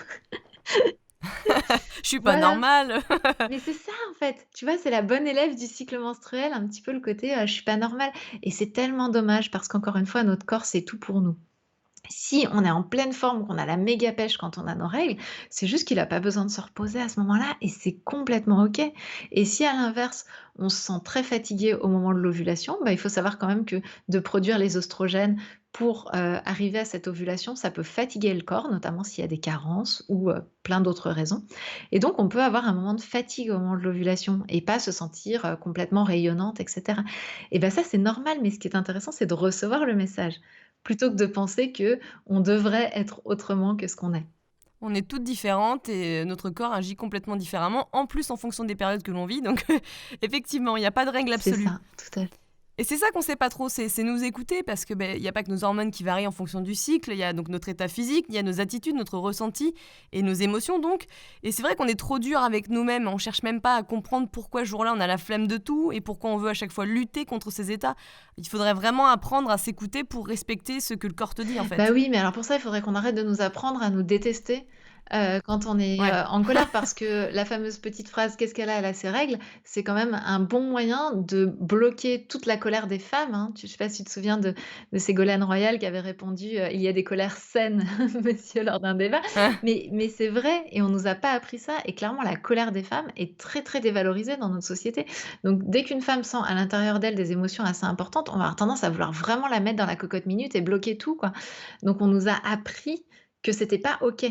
Je suis pas Voilà, normale. mais c'est ça, en fait, tu vois? C'est la bonne élève du cycle menstruel, un petit peu le côté, «Je suis pas normale» et c'est tellement dommage parce qu'encore une fois, notre corps, c'est tout pour nous. Si on est en pleine forme, qu'on a la méga pêche quand on a nos règles, c'est juste qu'il a pas besoin de se reposer à ce moment-là et c'est complètement OK. Et si à l'inverse, on se sent très fatigué au moment de l'ovulation, il faut savoir quand même que de produire les oestrogènes pour, arriver à cette ovulation, ça peut fatiguer le corps, notamment s'il y a des carences ou, plein d'autres raisons. Et donc on peut avoir un moment de fatigue au moment de l'ovulation et pas se sentir, complètement rayonnante et cetera. Et ça c'est normal, mais ce qui est intéressant, c'est de recevoir le message. Plutôt que de penser que on devrait être autrement que ce qu'on est. On est toutes différentes et notre corps agit complètement différemment, en plus en fonction des périodes que l'on vit, donc effectivement, il y a pas de règle C'est absolue. ça, tout à fait. Et c'est ça qu'on sait pas trop, c'est nous écouter parce que, il y a pas que nos hormones qui varient en fonction du cycle, il y a donc notre état physique, il y a nos attitudes, notre ressenti et nos émotions donc. Et c'est vrai qu'on est trop dur avec nous-mêmes, on cherche même pas à comprendre pourquoi ce jour-là on a la flemme de tout et pourquoi on veut à chaque fois lutter contre ces états. Il faudrait vraiment apprendre à s'écouter pour respecter ce que le corps te dit en Bah fait. oui, mais alors pour ça, il faudrait qu'on arrête de nous apprendre à nous détester, quand on est, Ouais. en colère parce que la fameuse petite phrase: «Qu'est-ce qu'elle a? Elle a ses règles», c'est quand même un bon moyen de bloquer toute la colère des femmes, hein. Je sais pas si tu te souviens de Ségolène Royal qui avait répondu, «Il y a des colères saines, monsieur», lors d'un débat. Mais c'est vrai et on nous a pas appris ça et clairement la colère des femmes est très, très dévalorisée dans notre société. Donc dès qu'une femme sent à l'intérieur d'elle des émotions assez importantes, on va avoir tendance à vouloir vraiment la mettre dans la cocotte minute et bloquer tout, quoi. Donc on nous a appris que c'était pas OK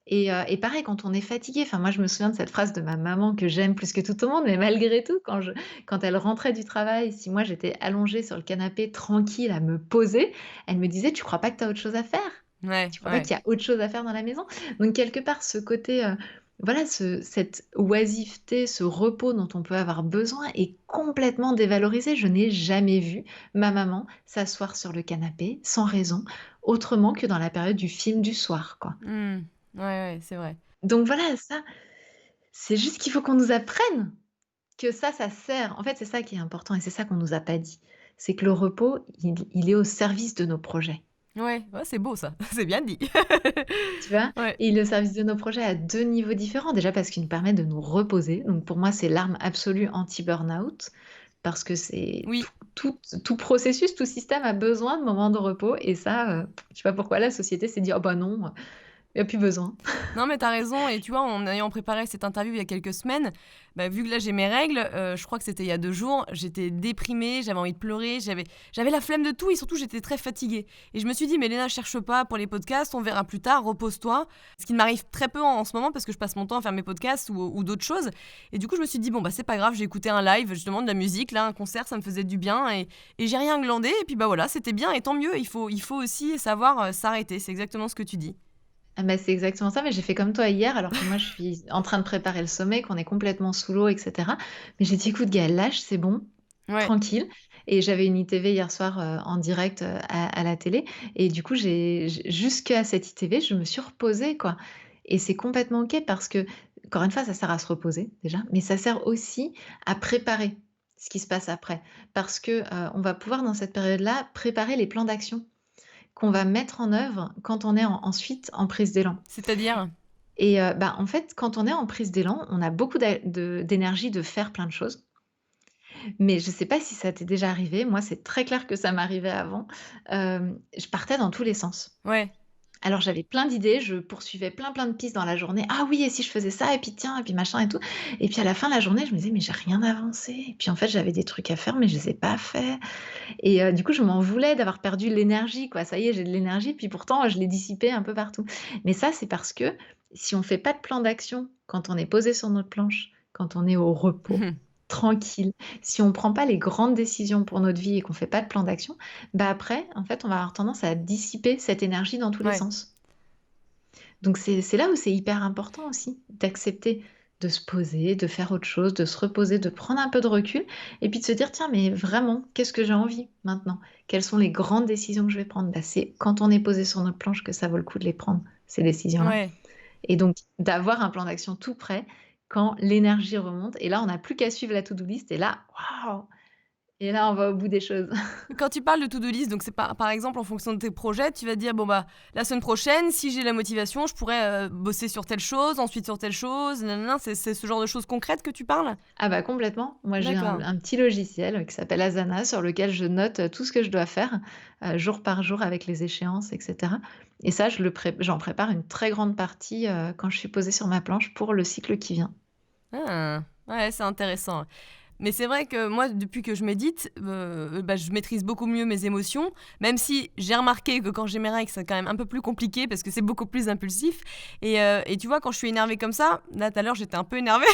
et pareil quand on est fatigué, enfin moi je me souviens de cette phrase de ma maman que j'aime plus que tout au monde, mais malgré tout quand elle rentrait du travail, si moi j'étais allongée sur le canapé tranquille à me poser, elle me disait: «Tu crois pas que tu as autre chose à faire? Ouais, Tu crois pas ouais. qu'il y a autre chose à faire dans la maison?» Donc quelque part ce côté, voilà cette oisiveté, ce repos dont on peut avoir besoin est complètement dévalorisé. Je n'ai jamais vu ma maman s'asseoir sur le canapé sans raison, autrement que dans la période du film du soir, quoi. Mmh. Ouais, ouais, c'est vrai. Donc voilà, ça, c'est juste qu'il faut qu'on nous apprenne que ça sert. En fait, c'est ça qui est important et c'est ça qu'on nous a pas dit. C'est que le repos, il est au service de nos projets. Ouais, ouais, c'est beau ça, c'est bien dit. Tu vois? Ouais. Et le service de nos projets à 2 niveaux différents. Déjà parce qu'il nous permet de nous reposer. Donc pour moi, c'est l'arme absolue anti-burn-out parce que c'est Oui. tout processus, tout système a besoin de moments de repos et ça, je sais pas pourquoi la société s'est dit: «Oh bah non, il y a plus besoin». Non, mais t'as raison et tu vois, en ayant préparé cette interview il y a quelques semaines, vu que là j'ai mes règles, je crois que c'était il y a 2 jours, j'étais déprimée, j'avais envie de pleurer, j'avais la flemme de tout et surtout j'étais très fatiguée et je me suis dit: «Mais Léna, cherche pas pour les podcasts, on verra plus tard, repose-toi». Ce qui m'arrive très peu en ce moment parce que je passe mon temps à faire mes podcasts ou d'autres choses et du coup, je me suis dit: «Bon, c'est pas grave, j'ai écouté un live, justement de la musique, là, un concert, ça me faisait du bien et j'ai rien glandé et puis, voilà, c'était bien et tant mieux». Il faut aussi savoir, s'arrêter, c'est exactement ce que tu dis. Ah bah, c'est exactement ça, mais j'ai fait comme toi hier, alors que moi je suis en train de préparer le sommet, qu'on est complètement sous l'eau et cetera. Mais j'ai dit: «Écoute Gaëlle, lâche, c'est bon, Ouais. tranquille» et j'avais une ITV hier soir, en direct, à la télé et du coup j'ai jusqu'à cette ITV, je me suis reposée, quoi et c'est complètement OK parce que, encore une fois, ça sert à se reposer déjà, mais ça sert aussi à préparer ce qui se passe après. Parce que, on va pouvoir dans cette période-là préparer les plans d'action qu'on va mettre en œuvre quand on est ensuite en prise d'élan. C'est-à-dire? Et en fait, quand on est en prise d'élan, on a beaucoup d'énergie de faire plein de choses. Mais je ne sais pas si ça t'est déjà arrivé, moi, c'est très clair que ça m'arrivait avant. Je partais dans tous les sens. Ouais. Alors j'avais plein d'idées, je poursuivais plein de pistes dans la journée. «Ah oui, et si je faisais ça? Et puis tiens, et puis machin et tout». Et puis à la fin de la journée, je me disais: «Mais j'ai rien avancé». Et puis en fait, j'avais des trucs à faire, mais je les ai pas faits. Et du coup, je m'en voulais d'avoir perdu l'énergie, quoi. Ça y est, j'ai de l'énergie, puis pourtant, je l'ai dissipée un peu partout. Mais ça, c'est parce que si on fait pas de plan d'action quand on est posé sur notre planche, quand on est au repos, tranquille, si on prend pas les grandes décisions pour notre vie et qu'on fait pas de plan d'action, après, en fait, on va avoir tendance à dissiper cette énergie dans tous les Ouais. sens. Donc c'est là où c'est hyper important aussi d'accepter de se poser, de faire autre chose, de se reposer, de prendre un peu de recul et puis de se dire: «Tiens, mais vraiment, qu'est-ce que j'ai envie maintenant? Quelles sont les grandes décisions que je vais prendre?» C'est quand on est posé sur notre planche que ça vaut le coup de les prendre, ces décisions-là, Ouais. et donc d'avoir un plan d'action tout prêt quand l'énergie remonte, et là, on n'a plus qu'à suivre la to do list, et là, waouh! Et là, on va au bout des choses. Quand tu parles de to-do list, donc c'est par exemple en fonction de tes projets, tu vas dire: «Bon, bah, la semaine prochaine, si j'ai la motivation, je pourrais, bosser sur telle chose, ensuite sur telle chose, nin c'est ce genre de choses concrètes que tu parles? Ah bah complètement. Moi, j'ai un D'accord. un petit logiciel qui s'appelle Asana, sur lequel je note, tout ce que je dois faire, jour par jour, avec les échéances et cetera, et ça, j'en prépare une très grande partie, quand je suis posée sur ma planche pour le cycle qui vient. Ah! Ouais, c'est intéressant. Mais c'est vrai que moi, depuis que je médite, je maîtrise beaucoup mieux mes émotions, même si j'ai remarqué que quand j'ai mes règles, c'est quand même un peu plus compliqué parce que c'est beaucoup plus impulsif. Et tu vois, quand je suis énervée comme ça, là, tout à l'heure, j'étais un peu énervée.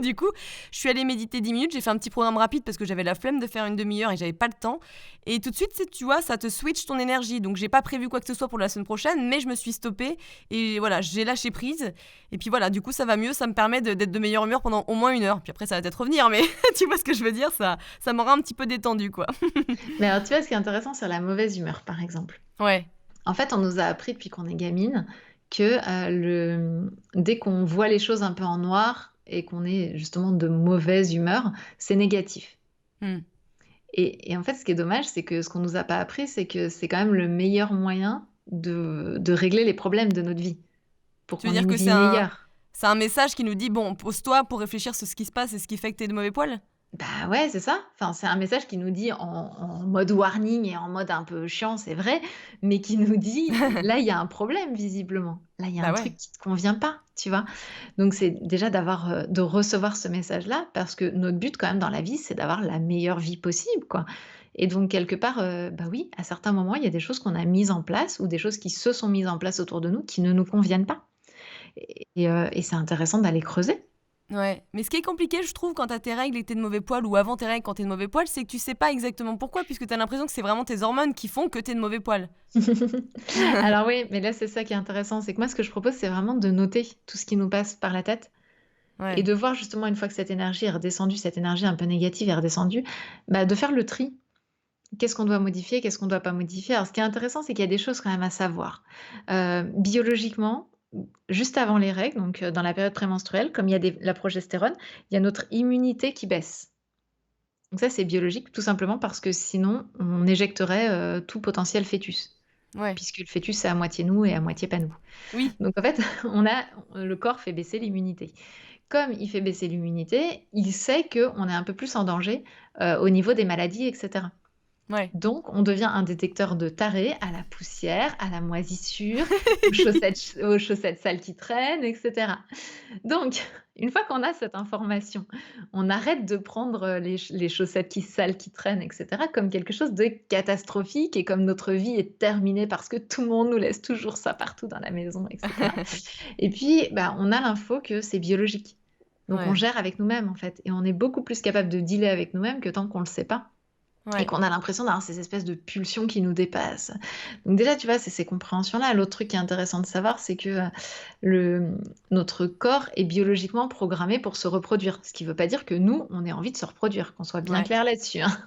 Du coup, je suis allée méditer 10 minutes, j'ai fait un petit programme rapide parce que j'avais la flemme de faire une demi-heure et j'avais pas le temps. Et tout de suite, tu vois, ça te switch ton énergie. Donc, j'ai pas prévu quoi que ce soit pour la semaine prochaine, mais je me suis stoppée et voilà, j'ai lâché prise. Et puis voilà, du coup, ça va mieux, ça me permet d'être de meilleure humeur pendant au moins une heure. Puis après, ça va peut-être revenir, mais tu vois ce que je veux dire? Ça m'aura un petit peu détendue, quoi. Mais alors, tu vois, ce qui est intéressant sur la mauvaise humeur, par exemple. Ouais. En fait, on nous a appris depuis qu'on est gamine que, dès qu'on voit les choses un peu en noir et qu'on est justement de mauvaise humeur, c'est négatif. Mmh. Et en fait, ce qui est dommage, c'est que ce qu'on nous a pas appris, c'est que c'est quand même le meilleur moyen de régler les problèmes de notre vie, pour Tu veux qu'on ait dire une que vie meilleure. c'est un message qui nous dit: «Bon, pose-toi pour réfléchir sur ce qui se passe et ce qui fait que tu es de mauvais poil»? Bah, ouais, c'est ça. Enfin, c'est un message qui nous dit en mode warning et en mode un peu chiant, c'est vrai, mais qui nous dit: «Là, il y a un problème visiblement. Là, il y a Bah, un ouais. truc qui te convient pas», tu vois? Donc c'est déjà de recevoir ce message-là, parce que notre but quand même dans la vie, c'est d'avoir la meilleure vie possible, quoi. Et donc quelque part, oui, à certains moments, il y a des choses qu'on a mises en place, ou des choses qui se sont mises en place autour de nous qui ne nous conviennent pas, et c'est intéressant d'aller creuser. Ouais. Mais ce qui est compliqué, je trouve, quand tu as tes règles et que tu es de mauvais poil ou avant tes règles quand tu es de mauvais poil, c'est que tu sais pas exactement pourquoi puisque tu as l'impression que c'est vraiment tes hormones qui font que tu es de mauvais poil. Alors oui, mais là, c'est ça qui est intéressant, c'est que moi, ce que je propose, c'est vraiment de noter tout ce qui nous passe par la tête, et Ouais. de voir justement, une fois que cette énergie est redescendue, cette énergie un peu négative est redescendue, de faire le tri. Qu'est-ce qu'on doit modifier? Qu'est-ce qu'on ne doit pas modifier? Alors, ce qui est intéressant, c'est qu'il y a des choses quand même à savoir. Biologiquement, juste avant les règles, donc dans la période prémenstruelle, comme il y a la progestérone, il y a notre immunité qui baisse. Donc ça, c'est biologique, tout simplement parce que sinon, on éjecterait tout potentiel fœtus, Ouais. puisque le fœtus, c'est à moitié nous et à moitié pas nous. Oui. Donc en fait, le corps fait baisser l'immunité. Comme il fait baisser l'immunité, il sait qu'on est un peu plus en danger au niveau des maladies, etc. Ouais. Donc, on devient un détecteur de tarés à la poussière, à la moisissure, aux chaussettes sales qui traînent, et cetera. Donc, une fois qu'on a cette information, on arrête de prendre, les chaussettes sales qui traînent, et cetera, comme quelque chose de catastrophique, et comme notre vie est terminée parce que tout le monde nous laisse toujours ça partout dans la maison, et cetera. Et puis, on a l'info que c'est biologique. Donc on Ouais. gère avec nous-mêmes, en fait, et on est beaucoup plus capable de dealer avec nous-mêmes que tant qu'on le sait pas. Et Ouais. qu'on a l'impression d'avoir ces espèces de pulsions qui nous dépassent. Donc déjà, tu vois, c'est ces compréhensions-là. L'autre truc qui est intéressant de savoir, c'est que le, notre corps est biologiquement programmé pour se reproduire. Ce qui ne veut pas dire que nous, on ait envie de se reproduire, qu'on soit bien Ouais. clair là-dessus, hein.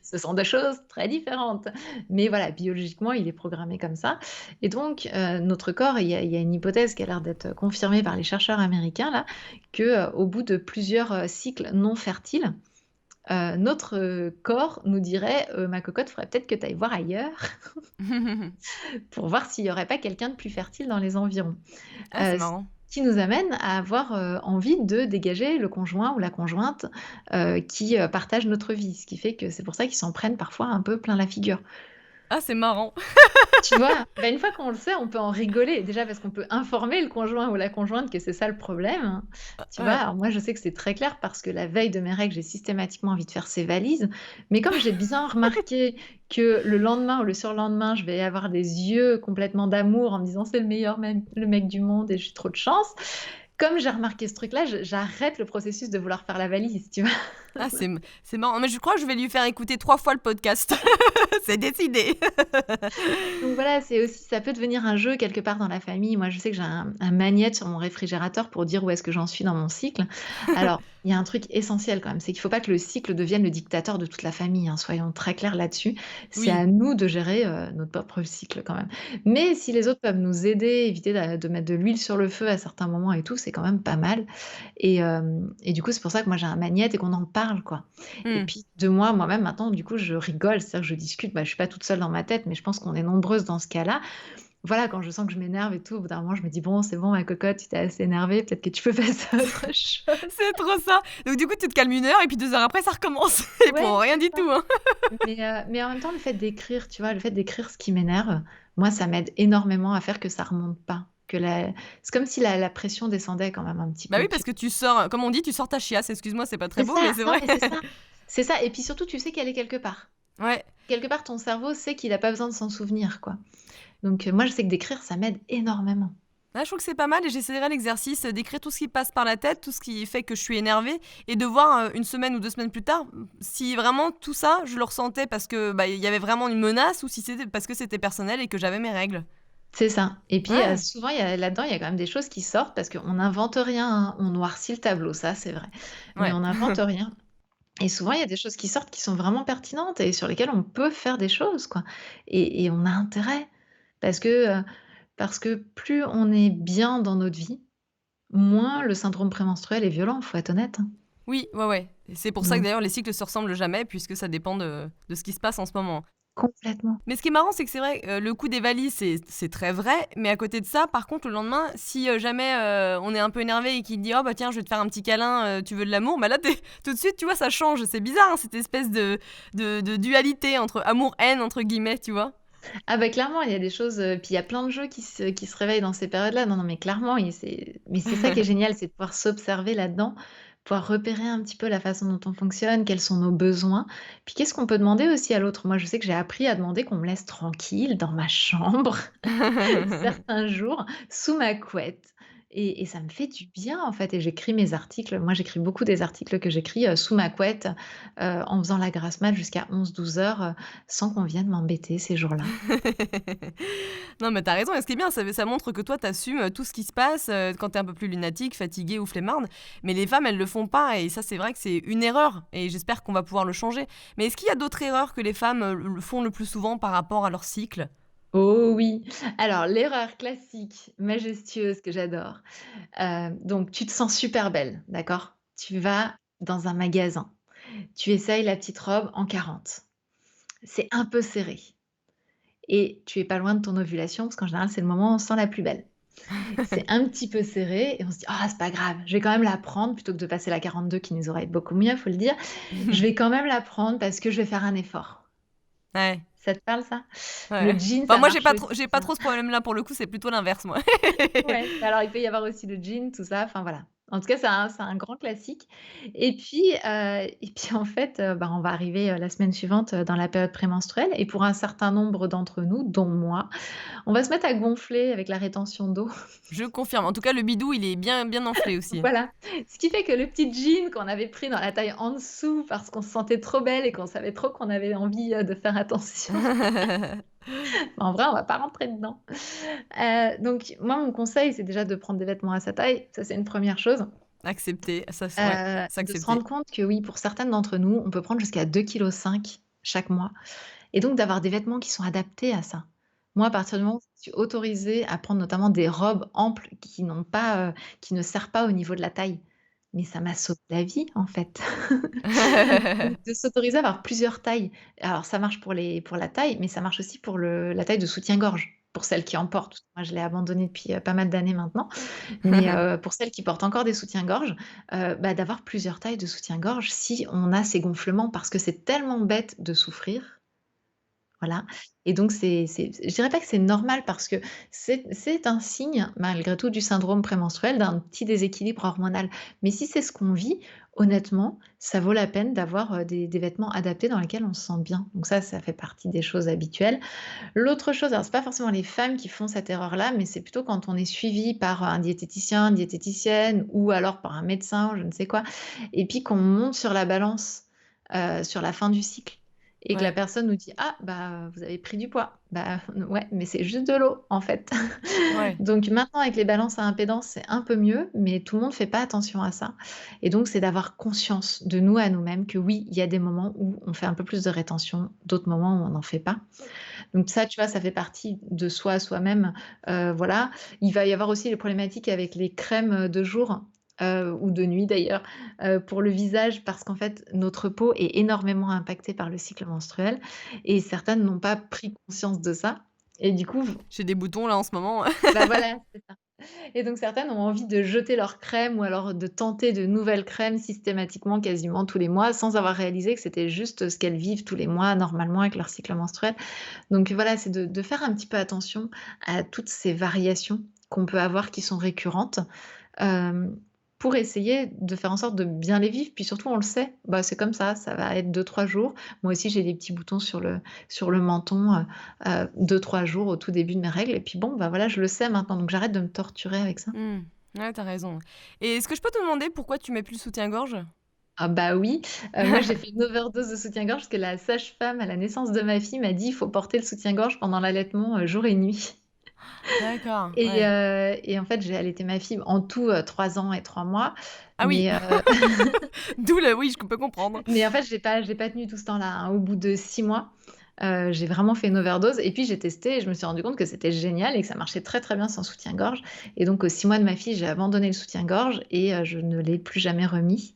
Ce sont deux choses très différentes. Mais voilà, biologiquement, il est programmé comme ça. Et donc, notre corps, il y a une hypothèse qui a l'air d'être confirmée par les chercheurs américains, là, que au bout de plusieurs cycles non fertiles, notre, corps nous dirait: «Ma cocotte, faudrait peut-être que tu ailles voir ailleurs pour voir s'il y aurait pas quelqu'un de plus fertile dans les environs». Ah, c'est C marrant. qui nous amène à avoir, envie de dégager le conjoint ou la conjointe, qui, partage notre vie. Ce qui fait que c'est pour ça qu'ils s'en prennent parfois un peu plein la figure. Ah, c'est marrant. Tu vois? Bah, une fois qu'on le sait, on peut en rigoler. Déjà parce qu'on peut informer le conjoint ou la conjointe que c'est ça le problème, hein. Tu vois? Ouais. Alors moi, je sais que c'est très clair parce que la veille de mes règles, j'ai systématiquement envie de faire ses valises. Mais comme j'ai bien remarqué que le lendemain ou le surlendemain, je vais avoir des yeux complètement d'amour en me disant: «C'est le meilleur mec du monde et j'ai trop de chance». Comme j'ai remarqué ce truc-là, je j'arrête le processus de vouloir faire la valise, tu vois? Ah, c'est marrant. Mais je crois que je vais lui faire écouter 3 fois le podcast. C'est décidé. Donc voilà, c'est aussi ça peut devenir un jeu quelque part dans la famille. Moi, je sais que j'ai un magnète sur mon réfrigérateur pour dire où est-ce que j'en suis dans mon cycle. Alors, il y a un truc essentiel quand même, c'est qu'il faut pas que le cycle devienne le dictateur de toute la famille, hein, soyons très clairs là-dessus. C'est Oui. à nous de gérer, notre propre cycle quand même. Mais si les autres peuvent nous aider, éviter de mettre de l'huile sur le feu à certains moments et tout, c'est quand même pas mal et du coup, c'est pour ça que moi j'ai un magnète et qu'on en parle, quoi. Et Mmh. puis de moi-même maintenant, du coup, je rigole, c'est-à-dire que je discute, bah, je suis pas toute seule dans ma tête, mais je pense qu'on est nombreuses dans ce cas-là. Voilà, quand je sens que je m'énerve et tout, au bout d'un moment, je me dis: «Bon, c'est bon ma cocotte, tu t'es assez énervée, peut-être que tu peux passer à autre chose». C'est trop ça. Donc du coup, tu te calmes 1 heure et puis 2 heures après, ça recommence et Ouais, pour rien c'est du ça. tout, hein. Mais en même temps, le fait d'écrire, tu vois, le fait d'écrire ce qui m'énerve, moi, ça m'aide énormément à faire que ça remonte pas, que la c'est comme si la pression descendait quand même un petit Bah peu, oui, tu parce que tu sors, comme on dit, tu sors ta chiasse. Excuse-moi, c'est pas très c'est beau, mais ça, c'est non vrai. mais c'est ça. C'est ça et puis surtout, tu sais qu'elle est quelque part. Ouais. Quelque part, ton cerveau sait qu'il a pas besoin de s'en souvenir, quoi. Donc moi, je sais que d'écrire, ça m'aide énormément. Ah, je trouve que c'est pas mal et j'essaierai l'exercice, d'écrire tout ce qui passe par la tête, tout ce qui fait que je suis énervée et de voir, 1 semaine ou 2 semaines plus tard, si vraiment tout ça, je le ressentais parce que, bah, il y avait vraiment une menace ou si c'était parce que c'était personnel et que j'avais mes règles. C'est ça et puis, Ouais, souvent, il y a là-dedans, il y a quand même des choses qui sortent parce qu'on n'invente rien, hein. On noircit le tableau, ça, c'est vrai. Mais ouais. on n'invente rien et souvent, il y a des choses qui sortent qui sont vraiment pertinentes et sur lesquelles on peut faire des choses, quoi et on a intérêt parce que, parce que plus on est bien dans notre vie, moins le syndrome prémenstruel est violent, faut être honnête, hein. Oui, ouais, ouais. Et c'est pour ça que Donc d'ailleurs les cycles se ressemblent jamais puisque ça dépend de ce qui se passe en ce moment. complètement. Mais ce qui est marrant, c'est que c'est vrai, le coup des valises, c'est très vrai, mais à côté de ça, par contre, le lendemain, si, jamais, on est un peu énervé et qu'il dit: «Oh bah tiens, je vais te faire un petit câlin, tu veux de l'amour?» Bah là, tu tout de suite, tu vois, ça change. C'est bizarre, hein, cette espèce de dualité entre «amour-haine» entre guillemets, tu vois? Ah bah, clairement, il y a des choses, puis il y a plein de jeux qui se réveillent dans ces périodes-là. Non, non, mais clairement et c'est ça qui est génial, c'est de pouvoir s'observer là-dedans, pouvoir repérer un petit peu la façon dont on fonctionne, quels sont nos besoins. Puis qu'est-ce qu'on peut demander aussi à l'autre? Moi, je sais que j'ai appris à demander qu'on me laisse tranquille dans ma chambre certains jours, sous ma couette et ça me fait du bien, en fait et j'écris mes articles. Moi, j'écris beaucoup des articles que j'écris, sous ma couette, en faisant la grasse mat jusqu'à 11-12 heures, sans qu'on vienne m'embêter ces jours-là. Non, mais t'as raison et ce qui est bien, ça montre que toi, t'assumes tout ce qui se passe, quand t'es un peu plus lunatique, fatiguée ou flemmarde. Mais les femmes, elles le font pas et ça, c'est vrai que c'est une erreur et j'espère qu'on va pouvoir le changer. Mais est-ce qu'il y a d'autres erreurs que les femmes, le font le plus souvent par rapport à leur cycle? Oh oui! Alors l'erreur classique, majestueuse que j'adore, donc tu te sens super belle, d'accord? Tu vas dans un magasin, tu essayes la petite robe en 40. C'est un peu serré et tu es pas loin de ton ovulation parce qu'en général, c'est le moment où on se sent la plus belle. C'est un petit peu serré et on se dit: «Ah, c'est pas grave, je vais quand même la prendre» plutôt que de passer la 42 qui nous aurait beaucoup mieux, faut le dire. Je vais quand même la prendre parce que je vais faire un effort. Ouais, Ça te parle ça? Le ouais. jean, Bah, ça moi, marche j'ai aussi, pas ça. trop ce problème-là pour le coup, c'est plutôt l'inverse, moi. Ouais, bah, alors il peut y avoir aussi le jean, tout ça, enfin voilà. En tout cas, c'est un grand classique et puis en fait, bah, on va arriver, la semaine suivante, dans la période prémenstruelle et pour un certain nombre d'entre nous, dont moi, on va se mettre à gonfler avec la rétention d'eau. Je confirme. En tout cas, le bidou, il est bien enflé aussi. Voilà. Ce qui fait que le petit jean qu'on avait pris dans la taille en dessous parce qu'on se sentait trop belle et qu'on savait trop qu'on avait envie, de faire attention, en vrai, on va pas rentrer dedans. Donc moi, mon conseil, c'est déjà de prendre des vêtements à sa taille, ça c'est une première chose. Accepté, ça c ouais, c'est De se rendre accepté. compte que oui, pour certaines d'entre nous, on peut prendre jusqu'à 2,5 kg chaque mois et donc d'avoir des vêtements qui sont adaptés à ça. Moi, à partir du moment où je suis autorisée à prendre notamment des robes amples qui ne serrent pas au niveau de la taille, mais ça m'a sauvé la vie, en fait. Donc de s'autoriser à avoir plusieurs tailles. Alors ça marche pour la taille, mais ça marche aussi pour la taille de soutien-gorge. pour celles qui en portent. Moi, je l'ai abandonné depuis pas mal d'années maintenant. Mais pour celles qui portent encore des soutiens-gorge, d'avoir plusieurs tailles de soutien-gorge si on a ces gonflements, parce que c'est tellement bête de souffrir. Voilà, et donc je dirais pas que c'est normal parce que c'est un signe malgré tout du syndrome prémenstruel, d'un petit déséquilibre hormonal. Mais si c'est ce qu'on vit, honnêtement, ça vaut la peine d'avoir, des vêtements adaptés dans lesquels on se sent bien. Donc ça fait partie des choses habituelles. L'autre chose, alors c'est pas forcément les femmes qui font cette erreur-là, mais c'est plutôt quand on est suivi par un diététicien, une diététicienne ou alors par un médecin ou je ne sais quoi, et puis qu'on monte sur la balance, sur la fin du cycle et que la Ouais, personne nous dit: «Ah bah, vous avez pris du poids». Bah, ouais, mais c'est juste de l'eau en fait. ouais. Donc maintenant avec les balances à impédance, c'est un peu mieux, mais tout le monde fait pas attention à ça et donc c'est d'avoir conscience de nous à nous-mêmes que oui, il y a des moments où on fait un peu plus de rétention, d'autres moments où on n'en fait pas. Donc ça, tu vois, ça fait partie de soi à soi-même, voilà. Il va y avoir aussi les problématiques avec les crèmes, de jour, ou de nuit d'ailleurs, pour le visage parce qu'en fait, notre peau est énormément impactée par le cycle menstruel et certaines n'ont pas pris conscience de ça et du coup, J'ai des boutons là en ce moment. bah, voilà, c'est ça. Et donc certaines ont envie de jeter leur crème ou alors de tenter de nouvelles crèmes systématiquement, quasiment tous les mois, sans avoir réalisé que c'était juste ce qu'elles vivent tous les mois normalement avec leur cycle menstruel. Donc voilà, c'est de faire un petit peu attention à toutes ces variations qu'on peut avoir qui sont récurrentes, hem, pour essayer de faire en sorte de bien les vivre. Puis surtout, on le sait, bah, c'est comme ça va être 2-3 jours. Moi aussi, j'ai des petits boutons sur le menton, 2-3 jours au tout début de mes règles et puis bon, bah, voilà, je le sais maintenant, donc j'arrête de me torturer avec ça. Mmh. Ouais, tu raison. Et est-ce que je peux te demander pourquoi tu mets plus le soutien-gorge? Ah bah oui, moi j'ai fait une overdose de soutien-gorge parce que la sage-femme à la naissance de ma fille m'a dit: «Il faut porter le soutien-gorge pendant l'allaitement, jour et nuit». D'accord, Et ouais. en fait, j'ai allaité ma fille en tout, 3 ans et 3 mois, Ah oui! mais D'où le oui, je peux comprendre. mais en fait, j'ai pas tenu tout ce temps-là, hein. Au bout de 6 mois, j'ai vraiment fait une overdose et puis j'ai testé et je me suis rendu compte que c'était génial et que ça marchait très, très bien sans soutien-gorge et donc aux 6 mois de ma fille, j'ai abandonné le soutien-gorge et je ne l'ai plus jamais remis.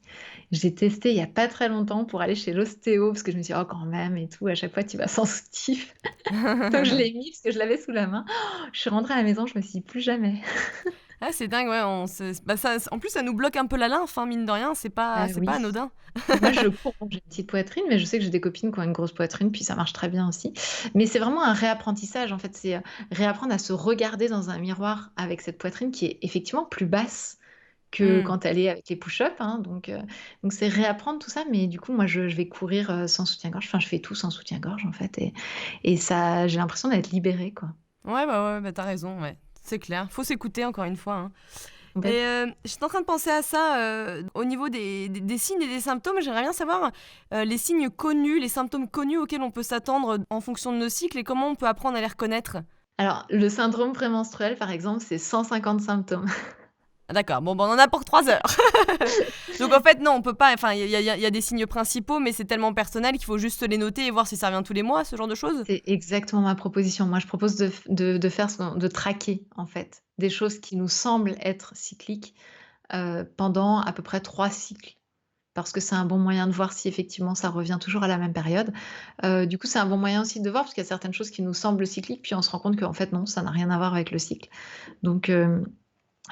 J'ai testé il y a pas très longtemps pour aller chez l'ostéo parce que je me suis dit: «Oh quand même et tout, à chaque fois tu vas sans soutif». Donc je l'ai mis parce que je l'avais sous la main. Je suis rentrée à la maison, je me suis dit: «Plus jamais». Ah, c'est dingue, ouais, on se bah, ça en plus, ça nous bloque un peu la lymphe, hein, mine de rien, Bah c'est pas oui. anodin. Moi, je cours, bon, j'ai une petite poitrine, mais je sais que j'ai des copines qui ont une grosse poitrine, puis ça marche très bien aussi. Mais c'est vraiment un réapprentissage, en fait, c'est, réapprendre à se regarder dans un miroir avec cette poitrine qui est effectivement plus basse que Mmh. quand elle est avec les push-ups, hein, donc c'est réapprendre tout ça, mais du coup, moi, je vais courir, sans soutien-gorge, enfin, je fais tout sans soutien-gorge, en fait et ça j'ai l'impression d'être libérée, quoi. Ouais, bah, tu raison, ouais. C'est clair. Faut s'écouter encore une fois, hein. Et Complètement. j'étais en train de penser à ça, au niveau des signes et des symptômes, j'aimerais bien savoir, les signes connus, les symptômes connus auxquels on peut s'attendre en fonction de nos cycles et comment on peut apprendre à les reconnaître? Alors, le syndrome prémenstruel, par exemple, c'est 150 symptômes. Ah d'accord, bon, bah, on en a pour 3 heures. Donc en fait, non, on peut pas enfin, il y a des signes principaux, mais c'est tellement personnel qu'il faut juste les noter et voir si ça revient tous les mois, ce genre de choses? C'est exactement ma proposition. Moi, je propose de faire de traquer, en fait, des choses qui nous semblent être cycliques, pendant à peu près 3 cycles. Parce que c'est un bon moyen de voir si effectivement ça revient toujours à la même période. Du coup, c'est un bon moyen aussi de voir parce qu'il y a certaines choses qui nous semblent cycliques, puis on se rend compte qu'en fait non, ça n'a rien à voir avec le cycle. Donc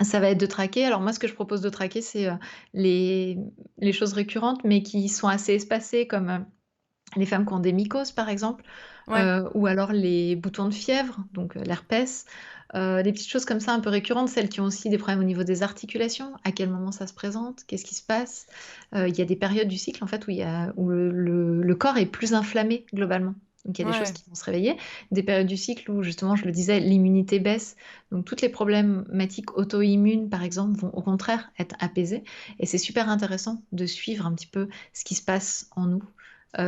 ça va être de traquer. Alors moi, ce que je propose de traquer, c'est, les les choses récurrentes, mais qui sont assez espacées comme, les femmes qui ont des mycoses, par exemple, Ouais, ou alors les boutons de fièvre, donc l'herpès, des petites choses comme ça un peu récurrentes, celles qui ont aussi des problèmes au niveau des articulations, à quel moment ça se présente, qu'est-ce qui se passe? Il y a des périodes du cycle en fait où le corps est plus inflammé globalement. Donc il y a des choses ouais, qui vont se réveiller, des périodes du cycle où justement, je le disais, l'immunité baisse, donc toutes les problématiques auto-immunes, par exemple, vont au contraire être apaisées et c'est super intéressant de suivre un petit peu ce qui se passe en nous.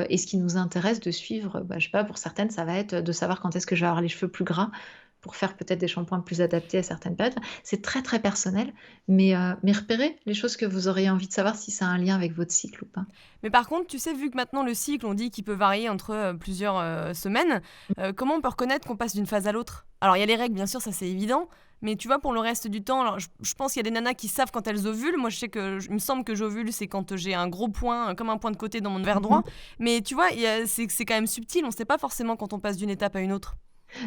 Et ce qui nous intéresse de suivre, bah, je sais pas, pour certaines, ça va être, de savoir quand est-ce que je vais avoir les cheveux plus gras, pour faire peut-être des shampoings plus adaptés à certaines périodes. C'est très, très personnel, mais repérez les choses que vous auriez envie de savoir si ça a un lien avec votre cycle ou pas. mais par contre, tu sais, vu que maintenant le cycle, on dit qu'il peut varier entre, plusieurs, semaines, comment on peut reconnaître qu'on passe d'une phase à l'autre? Alors il y a les règles, bien sûr, ça c'est évident, mais tu vois, pour le reste du temps, alors je pense qu'il y a des nanas qui savent quand elles ovulent. Moi, je sais que il me semble que j'ovule, c'est quand, j'ai un gros point, comme un point de côté dans mon ovaire Mmh. droit, mais tu vois, c'est quand même subtil, on sait pas forcément quand on passe d'une étape à une autre.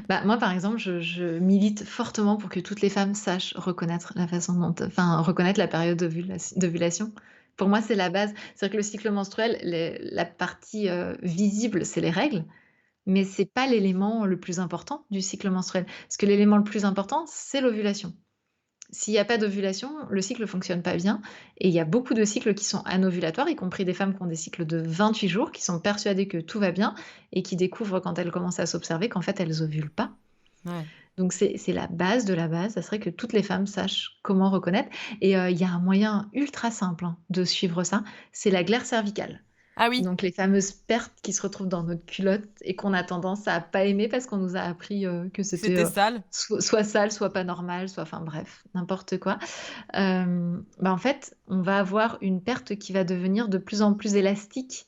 Bah, moi, par exemple, je milite fortement pour que toutes les femmes sachent reconnaître la façon dont, enfin, reconnaître la période d'ovulation. Pour moi, c'est la base. C'est-à-dire que le cycle menstruel, la partie visible, c'est les règles, mais c'est pas l'élément le plus important du cycle menstruel. Parce que l'élément le plus important, c'est l'ovulation. S'il n'y a pas d'ovulation, le cycle ne fonctionne pas bien. Et il y a beaucoup de cycles qui sont anovulatoires, y compris des femmes qui ont des cycles de 28 jours, qui sont persuadées que tout va bien et qui découvrent quand elles commencent à s'observer qu'en fait, elles ovulent pas. Ouais. Donc c'est la base de la base, ça serait que toutes les femmes sachent comment reconnaître. Et il y a un moyen ultra simple de suivre ça, c'est la glaire cervicale. Ah oui, Donc les fameuses pertes qui se retrouvent dans notre culotte et qu'on a tendance à pas aimer parce qu'on nous a appris que c'était c'était sale. soit sale, soit pas normal, soit enfin bref, n'importe quoi. Bah en fait, on va avoir une perte qui va devenir de plus en plus élastique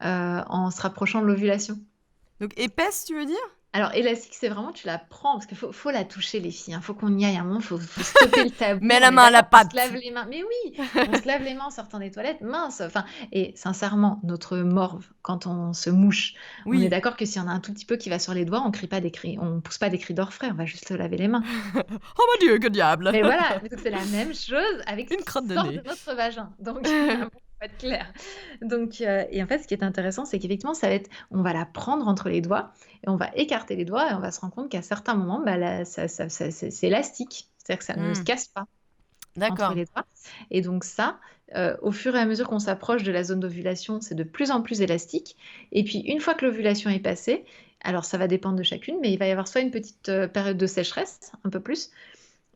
en se rapprochant de l'ovulation. Donc épaisse, tu veux dire? Alors, élastique, c'est vraiment, tu la prends, parce qu'il faut la toucher, les filles. Faut qu'on y aille. À un moment, faut stopper le tabou. Mets On la est main à la d'accord qu'on se pâte. lave les mains. Mais oui, on se lave les mains en sortant des toilettes, mince. Enfin, et sincèrement, notre morve, quand on se mouche, on est Oui. d'accord que s'il y en a un tout petit peu qui va sur les doigts, on crie pas des cris, on pousse pas des cris d'orfraie, on va juste se laver les mains. Oh mon Dieu, que diable! Mais voilà, mais donc c'est la même chose avec ce Une qui crotte de sort nez. de notre vagin. Donc, pour être clair. Donc, et en fait, ce qui est intéressant, c'est qu'effectivement, ça va être, on va la prendre entre les doigts et on va écarter les doigts et on va se rendre compte qu'à certains moments, bah, c'est élastique. C'est-à-dire que ça ne se Hmm, casse pas entre d'accord. les doigts. Et donc ça, au fur et à mesure qu'on s'approche de la zone d'ovulation, c'est de plus en plus élastique. Et puis, une fois que l'ovulation est passée, alors ça va dépendre de chacune, mais il va y avoir soit une petite période de sécheresse, un peu plus,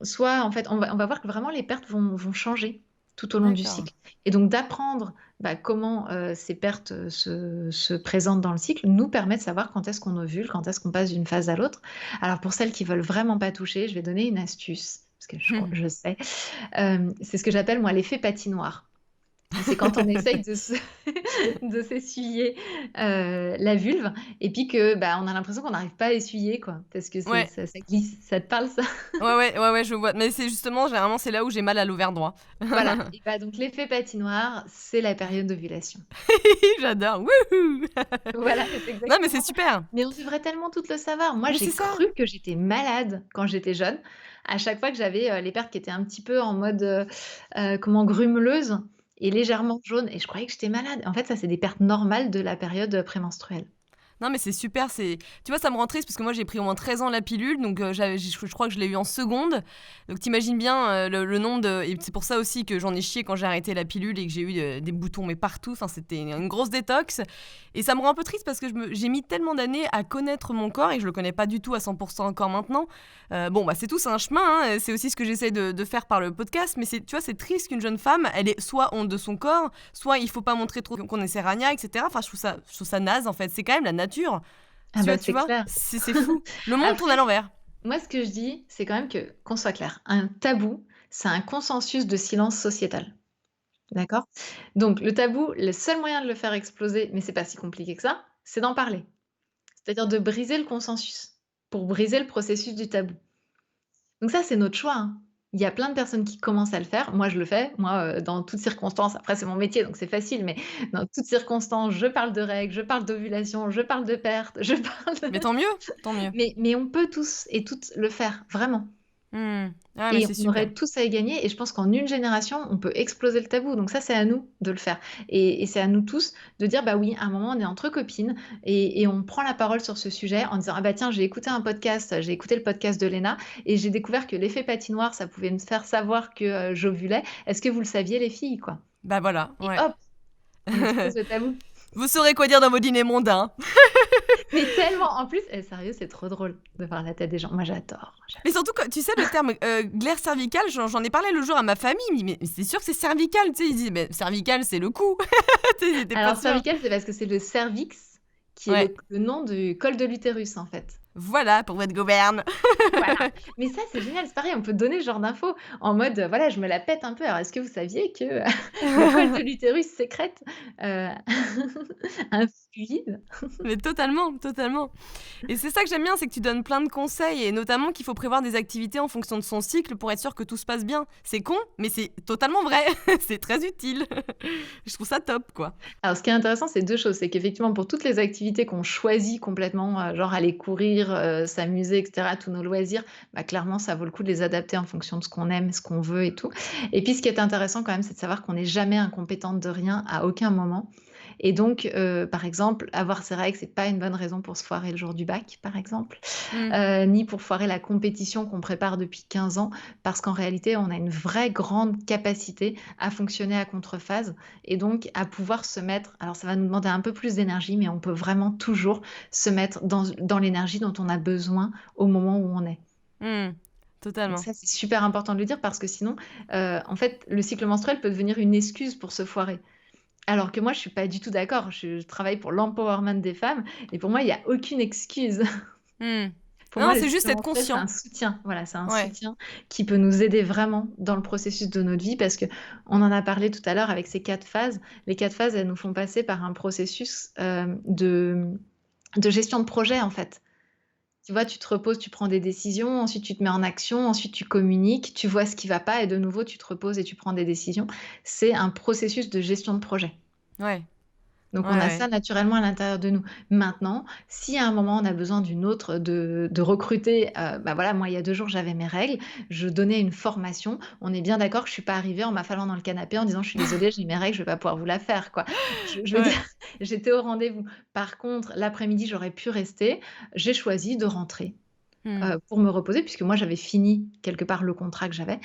soit en fait, on va voir que vraiment les pertes vont changer tout au long du D'accord. cycle. Et donc d'apprendre comment ces pertes se présentent dans le cycle nous permet de savoir quand est-ce qu'on ovule, quand est-ce qu'on passe d'une phase à l'autre. Alors pour celles qui veulent vraiment pas toucher, je vais donner une astuce, parce que je sais. C'est ce que j'appelle moi l'effet patinoire. C'est quand on essaye de s'essuyer la vulve et puis que on a l'impression qu'on n'arrive pas à essuyer quoi, parce que Ouais. ça glisse. Ça te parle ça? Ouais, je vois. Mais c'est justement, généralement, c'est là où j'ai mal à l'ovaire droit. Voilà, et donc l'effet patinoire, c'est la période d'ovulation. J'adore. Wouhou! Voilà, c'est Non, mais c'est exactement ça. super. Mais on devrait tellement toutes le savoir. Moi, Mais c'est j'ai ça. cru que j'étais malade quand j'étais jeune. À chaque fois que j'avais les pertes qui étaient un petit peu en mode comment grumeleuse et légèrement jaune, et je croyais que j'étais malade. En fait, ça, c'est des pertes normales de la période prémenstruelle. Non, mais c'est super, tu vois, ça me rend triste parce que moi j'ai pris au moins 13 ans la pilule, donc je crois que je l'ai eu en seconde. Donc t'imagines bien le nombre de... Et c'est pour ça aussi que j'en ai chié quand j'ai arrêté la pilule et que j'ai eu des boutons mais partout, enfin c'était une grosse détox. Et ça me rend un peu triste parce que j'ai mis tellement d'années à connaître mon corps et je le connais pas du tout à 100% encore maintenant. C'est tout, c'est un chemin, hein. C'est aussi ce que j'essaie de faire par le podcast, mais tu vois, c'est triste qu'une jeune femme, elle ait soit honte de son corps, soit il faut pas montrer trop qu'on est serragna, etc. Enfin, je trouve ça naze en fait, c'est quand même la nature. Ah Tu c'est vois, clair. c'est fou. Le monde tourne à Après, l'envers. moi, ce que je dis, c'est quand même que, qu'on soit clair, un tabou, c'est un consensus de silence sociétal. D'accord? Donc, le tabou, le seul moyen de le faire exploser, mais c'est pas si compliqué que ça, c'est d'en parler. C'est-à-dire de briser le consensus pour briser le processus du tabou. Donc ça, c'est notre choix, hein. Il y a plein de personnes qui commencent à le faire. Moi, je le fais. Moi, dans toutes circonstances, après, c'est mon métier, donc c'est facile, mais dans toutes circonstances, je parle de règles, je parle d'ovulation, je parle de perte, je parle Mais de... tant mieux, tant mieux. Mais on peut tous et toutes le faire, vraiment. Ah, mais Et c'est on super. aurait tous à y gagner. Et je pense qu'en une génération, on peut exploser le tabou. Donc ça, c'est à nous de le faire. Et c'est à nous tous de dire, bah oui, à un moment, on est entre copines et on prend la parole sur ce sujet en disant, ah bah tiens, j'ai écouté un podcast, j'ai écouté le podcast de Léna et j'ai découvert que l'effet patinoire, ça pouvait me faire savoir que j'ovulais. Est-ce que vous le saviez, les filles, quoi? Bah voilà, Et ouais. hop, on explose le tabou. Vous saurez quoi dire dans vos dîners mondains. Mais tellement, en plus, sérieux, c'est trop drôle de voir la tête des gens. Moi, j'adore. Mais surtout, tu sais, le terme glaire cervicale, j'en ai parlé le jour à ma famille. Ils me disent, mais c'est sûr que c'est cervical. Tu sais, ils disent, mais cervical, c'est le cou. Tu sais, ils étaient pas Alors, sûrs. cervical, c'est parce que c'est le cervix qui est Ouais. le nom du col de l'utérus, en fait. Voilà, pour votre gouverne. Voilà. Mais ça, c'est génial, c'est pareil, on peut donner ce genre d'infos en mode, voilà, je me la pète un peu. Alors, est-ce que vous saviez que le col de l'utérus sécrète heu, un fluide? Mais totalement, totalement. Et c'est ça que j'aime bien, c'est que tu donnes plein de conseils et notamment qu'il faut prévoir des activités en fonction de son cycle pour être sûr que tout se passe bien. C'est con, mais c'est totalement vrai. C'est très utile. Je trouve ça top, quoi. Alors, ce qui est intéressant, c'est 2 choses. C'est qu'effectivement, pour toutes les activités qu'on choisit complètement, genre aller courir, sortir, s'amuser et cetera, tous nos loisirs, bah, clairement, ça vaut le coup de les adapter en fonction de ce qu'on aime, ce qu'on veut et tout. Et puis ce qui est intéressant quand même, c'est de savoir qu'on n'est jamais incompétente de rien à aucun moment. Et donc, par exemple, avoir ses règles, c'est pas une bonne raison pour se foirer le jour du bac, par exemple, Mmh. ni pour foirer la compétition qu'on prépare depuis 15 ans, parce qu'en réalité, on a une vraie grande capacité à fonctionner à contrephase et donc à pouvoir se mettre, alors ça va nous demander un peu plus d'énergie, mais on peut vraiment toujours se mettre dans l'énergie dont on a besoin au moment où on est. Mmh. Donc Totalement. ça, c'est super important de le dire parce que sinon, en fait, le cycle menstruel peut devenir une excuse pour se foirer. Alors que moi, je suis pas du tout d'accord. Je travaille pour l'empowerment des femmes et pour moi, il y a aucune excuse. Mmh. Pour Non, moi, le c'est juste cycle être menstruel, c'est conscient. un soutien. Voilà, c'est un Ouais. soutien qui peut nous aider vraiment dans le processus de notre vie parce que on en a parlé tout à l'heure avec ces 4 phases. Les 4 phases, elles nous font passer par un processus, de gestion de projet, en fait. Tu vois, tu te reposes, tu prends des décisions, ensuite tu te mets en action, ensuite tu communiques, tu vois ce qui va pas et de nouveau tu te reposes et tu prends des décisions. C'est un processus de gestion de projet. Ouais. Donc Ouais, on a ouais. ça naturellement à l'intérieur de nous. Maintenant, si à un moment on a besoin d'une autre de recruter, bah, voilà, moi il y a 2 jours j'avais mes règles, je donnais une formation. On est bien d'accord que je suis pas arrivée en m'affalant dans le canapé en disant: «Je suis désolée, j'ai mes règles, je vais pas pouvoir vous la faire», quoi. Je veux dire, Ouais. j'étais au rendez-vous. Par contre, l'après-midi, j'aurais pu rester. J'ai choisi de rentrer, Mmh. pour me reposer puisque moi j'avais fini quelque part le contrat que j'avais.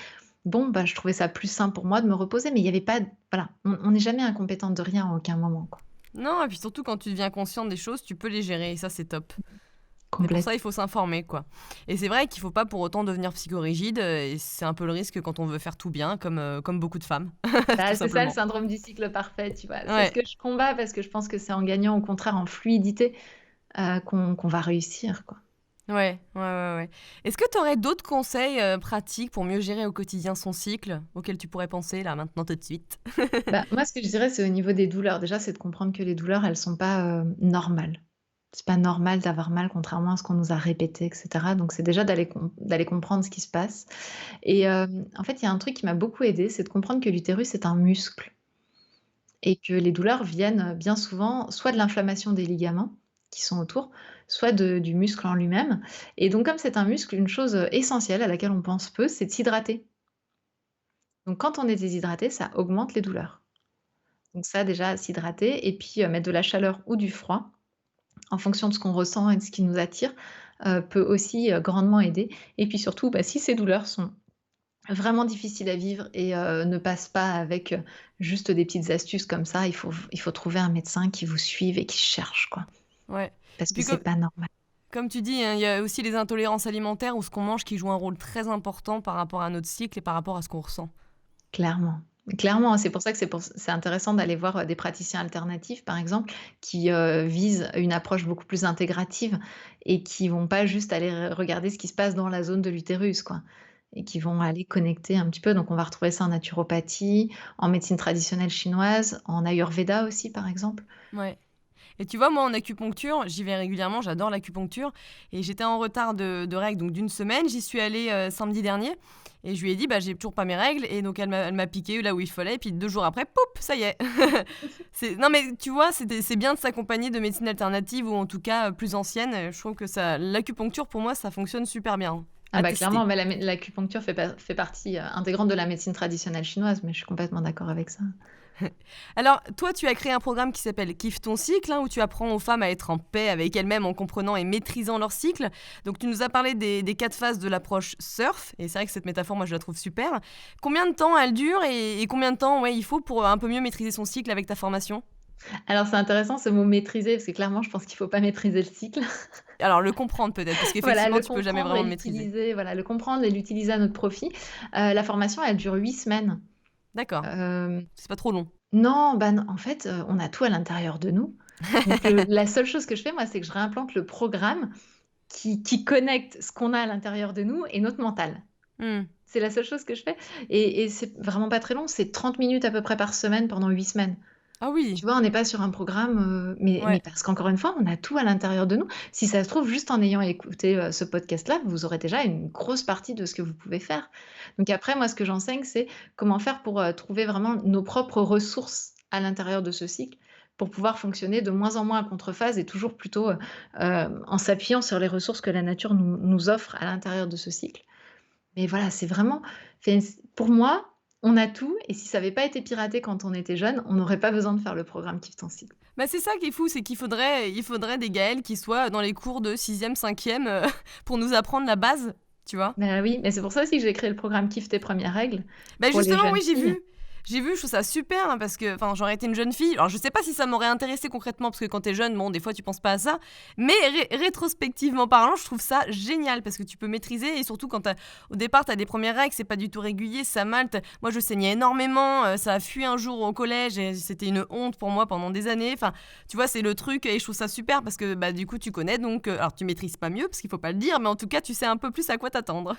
Bon, bah, je trouvais ça plus simple pour moi de me reposer, mais il y avait pas voilà, on n'est jamais incompétente de rien à aucun moment, quoi. Non et puis surtout quand tu deviens consciente des choses, tu peux les gérer et ça, c'est top. Mais pour ça, il Complètement. faut s'informer, quoi. Et c'est vrai qu'il faut pas pour autant devenir psychorigide, et c'est un peu le risque quand on veut faire tout bien comme beaucoup de femmes, tout Bah, c'est ça le simplement. syndrome du cycle parfait, tu vois? C'est ce Ouais. que je combats parce que je pense que c'est en gagnant au contraire en fluidité, qu'on va réussir, quoi. Ouais, ouais, ouais, ouais. Est-ce que tu aurais d'autres conseils, pratiques pour mieux gérer au quotidien son cycle, auxquels tu pourrais penser là, maintenant, tout de suite? Bah, moi, ce que je dirais, c'est au niveau des douleurs. Déjà, c'est de comprendre que les douleurs, elles sont pas, normales. C'est pas normal d'avoir mal contrairement à ce qu'on nous a répété et cetera. Donc c'est déjà d'aller comprendre ce qui se passe et en fait, il y a un truc qui m'a beaucoup aidée, c'est de comprendre que l'utérus est un muscle et que les douleurs viennent, bien souvent soit de l'inflammation des ligaments qui sont autour, soit du muscle en lui-même et donc comme c'est un muscle, une chose, essentielle à laquelle on pense peu, c'est de s'hydrater. Donc quand on est déshydraté, ça augmente les douleurs. Donc ça déjà, s'hydrater et puis, mettre de la chaleur ou du froid en fonction de ce qu'on ressent et de ce qui nous attire, peut aussi, grandement aider et puis surtout, bah, si ces douleurs sont vraiment difficiles à vivre et ne passent pas avec, juste des petites astuces comme ça, il faut trouver un médecin qui vous suive et qui cherche, quoi. Ouais. Parce Et que puis c'est pas normal, comme tu dis, hein, il y a aussi les intolérances alimentaires ou ce qu'on mange qui joue un rôle très important par rapport à notre cycle et par rapport à ce qu'on ressent. clairement. Clairement, c'est pour ça que c'est intéressant d'aller voir, des praticiens alternatifs, par exemple, qui, visent une approche beaucoup plus intégrative et qui vont pas juste aller regarder ce qui se passe dans la zone de l'utérus, quoi et qui vont aller connecter un petit peu. Donc on va retrouver ça en naturopathie, en médecine traditionnelle chinoise, en ayurveda aussi, par exemple. Ouais. Et tu vois, moi, en acupuncture, j'y vais régulièrement, j'adore l'acupuncture. Et j'étais en retard de règles, donc d'une semaine. J'y suis allée samedi dernier. Et je lui ai dit, bah, j'ai toujours pas mes règles. Et donc, elle m'a piqué là où il fallait. Et puis, 2 jours après, poup, ça y est. Non, mais tu vois, c'est bien de s'accompagner de médecine alternative ou en tout cas plus ancienne. Je trouve que l'acupuncture, pour moi, ça fonctionne super bien. Ah À bah, tester. clairement, mais l'acupuncture fait partie, intégrante de la médecine traditionnelle chinoise, mais je suis complètement d'accord avec ça. Alors, toi, tu as créé un programme qui s'appelle Kiffe ton cycle, hein, où tu apprends aux femmes à être en paix avec elles-mêmes en comprenant et maîtrisant leur cycle. Donc, tu nous as parlé des 4 phases de l'approche surf, et c'est vrai que cette métaphore, moi, je la trouve super. Combien de temps elle dure et combien de temps ouais, il faut pour un peu mieux maîtriser son cycle avec ta formation? Alors c'est intéressant ce mot «maîtriser» parce que clairement je pense qu'il faut pas maîtriser le cycle. Alors, le comprendre peut-être, parce Voilà, qu'effectivement, le tu peux jamais comprendre vraiment et le maîtriser. l'utiliser, voilà, le comprendre et l'utiliser à notre profit. La formation, elle dure 8 semaines. D'accord, Hem, c'est pas trop long. non, bah, non, en fait, on a tout à l'intérieur de nous. Donc la seule chose que je fais, moi, c'est que je réimplante le programme qui connecte ce qu'on a à l'intérieur de nous et notre mental. Hmm. C'est la seule chose que je fais et c'est vraiment pas très long, c'est 30 minutes à peu près par semaine pendant 8 semaines. Ah oui, Tu vois, on n'est pas sur un programme, mais ouais. parce qu'encore une fois, on a tout à l'intérieur de nous. Si ça se trouve, juste en ayant écouté, ce podcast-là, vous aurez déjà une grosse partie de ce que vous pouvez faire. Donc après, moi, ce que j'enseigne, c'est comment faire pour, trouver vraiment nos propres ressources à l'intérieur de ce cycle, pour pouvoir fonctionner de moins en moins à contrephase et toujours plutôt, en s'appuyant sur les ressources que la nature nous offre à l'intérieur de ce cycle. Mais voilà, c'est vraiment fait pour moi, on a tout et si ça avait pas été piraté quand on était jeune, on n'aurait pas besoin de faire le programme Kiffe ton cycle. Bah, c'est ça qui est fou, c'est qu'il faudrait des Gaël qui soient dans les cours de 6e, 5e, pour nous apprendre la base, tu vois? Bah oui, mais c'est pour ça aussi que j'ai créé le programme Kiffe tes premières règles Bah, pour les justement, jeunes oui, j'ai filles. vu. J'ai vu, je trouve ça super, hein, parce que enfin, j'aurais été une jeune fille. Alors, je sais pas si ça m'aurait intéressé concrètement, parce que quand t'es jeune, bon, des fois, tu penses pas à ça. Mais rétrospectivement parlant, je trouve ça génial, parce que tu peux maîtriser, et surtout quand au départ, t'as des premières règles, c'est pas du tout régulier, ça malte. Moi, je saignais énormément, ça a fui un jour au collège, et c'était une honte pour moi pendant des années. Enfin, tu vois, c'est le truc, et je trouve ça super, parce que bah, du coup, tu connais, donc, alors tu maîtrises pas mieux, parce qu'il faut pas le dire, mais en tout cas, tu sais un peu plus à quoi t'attendre.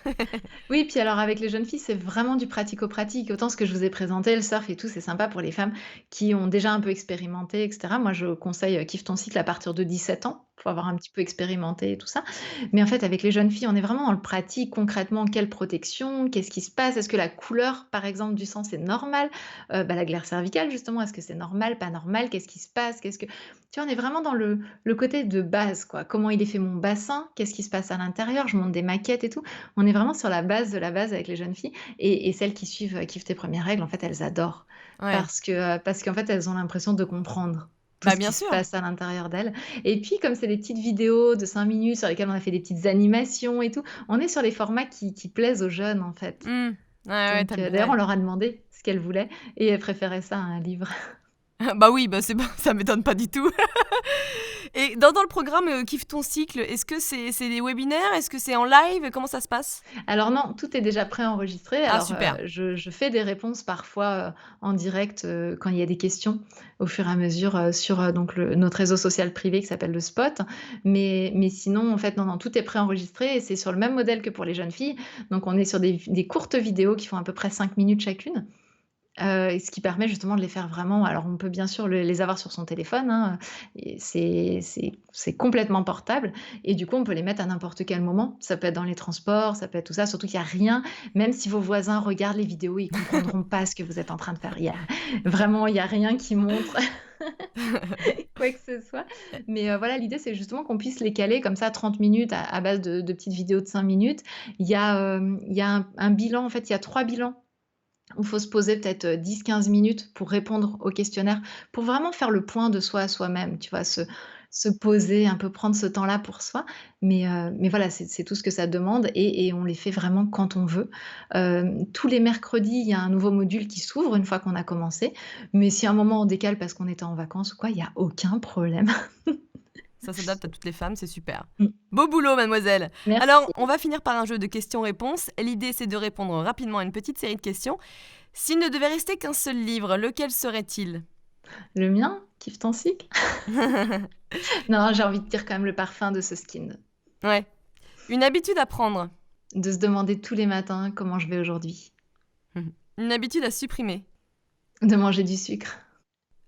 Oui, puis alors avec les jeunes filles, c'est vraiment du pratico-pratique. Autant ce que je vous ai présenté, le surf et tout, c'est sympa pour les femmes qui ont déjà un peu expérimenté, et cetera. Moi, je conseille, Kiffe ton cycle à partir de 17 ans, pour avoir un petit peu expérimenté et tout ça. Mais en fait, avec les jeunes filles, on est vraiment dans le pratique, concrètement, quelle protection? Qu'est-ce qui se passe? Est-ce que la couleur, par exemple, du sang, c'est normal? La glaire cervicale, justement, est-ce que c'est normal, pas normal? Qu'est-ce qui se passe? Qu'est-ce que tu vois, on est vraiment dans le côté de base, quoi. Comment il est fait mon bassin? Qu'est-ce qui se passe à l'intérieur? Je monte des maquettes et tout. On est vraiment sur la base de la base avec les jeunes filles et celles qui suivent, Kiffe tes premières règles, en fait, elles adorent Ouais. parce qu'en fait, elles ont l'impression de comprendre tout Bah, ce bien qui se sûr. passe à l'intérieur d'elles et puis comme c'est des petites vidéos de 5 minutes sur lesquelles on a fait des petites animations et tout, on est sur les formats qui plaisent aux jeunes, en fait. Mmh. Ouais, ouais, Donc d'ailleurs, on ouais. leur a demandé ce qu'elles voulaient et elles préféraient ça à un livre. Bah oui, bah c'est pas ça m'étonne pas du tout. Et dans le programme, Kiffe ton cycle, est-ce que c'est des webinaires? Est-ce que c'est en live? Comment ça se passe? Alors non, tout est déjà préenregistré. Ah Alors, super. je fais des réponses parfois, en direct, quand il y a des questions au fur et à mesure, sur, donc notre réseau social privé qui s'appelle le Spot. Mais sinon, en fait, non, non, tout est préenregistré et c'est sur le même modèle que pour les jeunes filles. Donc on est sur des courtes vidéos qui font à peu près 5 minutes chacune. Et ce qui permet justement de les faire vraiment alors on peut bien sûr les avoir sur son téléphone, hein, et c'est complètement portable et du coup, on peut les mettre à n'importe quel moment. Ça peut être dans les transports, ça peut être tout ça, surtout qu'il y a rien même si vos voisins regardent les vidéos, ils comprendront pas ce que vous êtes en train de faire. Il y a rien qui montre quoi que ce soit. Mais voilà, l'idée, c'est justement qu'on puisse les caler comme ça 30 minutes à base de petites vidéos de 5 minutes. Il y a un bilan, en fait, il y a 3 bilans où il faut se poser peut-être, 10-15 minutes pour répondre au questionnaire, pour vraiment faire le point de soi à soi-même, tu vois? Se poser, un peu prendre ce temps-là pour soi. Mais voilà, c'est tout ce que ça demande et on les fait vraiment quand on veut. Tous les mercredis, il y a un nouveau module qui s'ouvre une fois qu'on a commencé. Mais si à un moment on décale parce qu'on était en vacances ou quoi, il y a aucun problème. Ça s'adapte à toutes les femmes, c'est super. Mmh. Beau boulot, mademoiselle. Alors, Merci. on va finir par un jeu de questions-réponses. L'idée, c'est de répondre rapidement à une petite série de questions. S'il ne devait rester qu'un seul livre, lequel serait-il? Le mien? Kiffe ton cycle? Non, j'ai envie de dire quand même Le parfum de ce skin. Ouais. Une habitude à prendre. De se demander tous les matins comment je vais aujourd'hui. Une habitude à supprimer. De manger du sucre.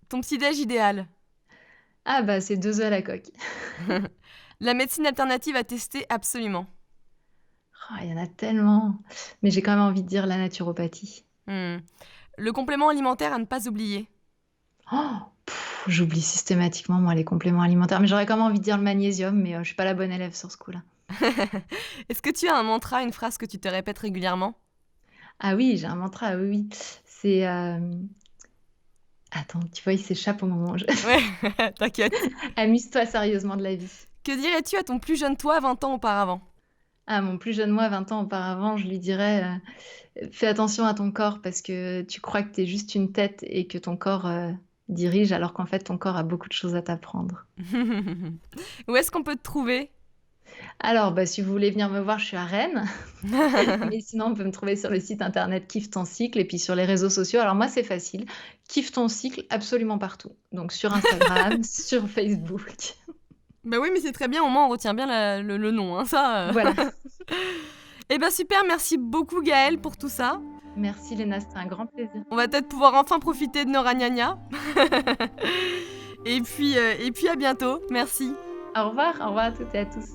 Ton petit-déj idéal. Ah bah, c'est 2 œufs à la coque. La médecine alternative à tester absolument. Oh, il y en a tellement, mais j'ai quand même envie de dire la naturopathie. Hmm. Le complément alimentaire à ne pas oublier. Oh! J'oublie systématiquement moi les compléments alimentaires, mais j'aurais quand même envie de dire le magnésium, mais je suis pas la bonne élève sur ce coup-là. Est-ce que tu as un mantra, une phrase que tu te répètes régulièrement? Ah oui, j'ai un mantra, oui, oui. C'est, attends, tu vois, il s'échappe au moment où je Ouais, t'inquiète. amuse-toi sérieusement de la vie. Que dirais-tu à ton plus jeune toi 20 ans auparavant? Ah, mon plus jeune moi, 20 ans auparavant, je lui dirais, «Fais attention à ton corps parce que tu crois que tu es juste une tête et que ton corps, dirige alors qu'en fait ton corps a beaucoup de choses à t'apprendre». Où est-ce qu'on peut te trouver? Alors, bah, si vous voulez venir me voir, je suis à Rennes. Mais sinon, on peut me trouver sur le site internet Kiffe ton cycle et puis sur les réseaux sociaux. Alors moi, c'est facile. Kiffe ton cycle absolument partout. Donc sur Instagram, sur Facebook. Bah oui, mais c'est très bien, au moins on retient bien le nom, hein, ça. Voilà. Eh ben super, merci beaucoup Gaëlle pour tout ça. Merci Léna, c'était un grand plaisir. On va peut-être pouvoir enfin profiter de nos ragnagnas. Et puis à bientôt, merci. Au revoir à toutes et à tous.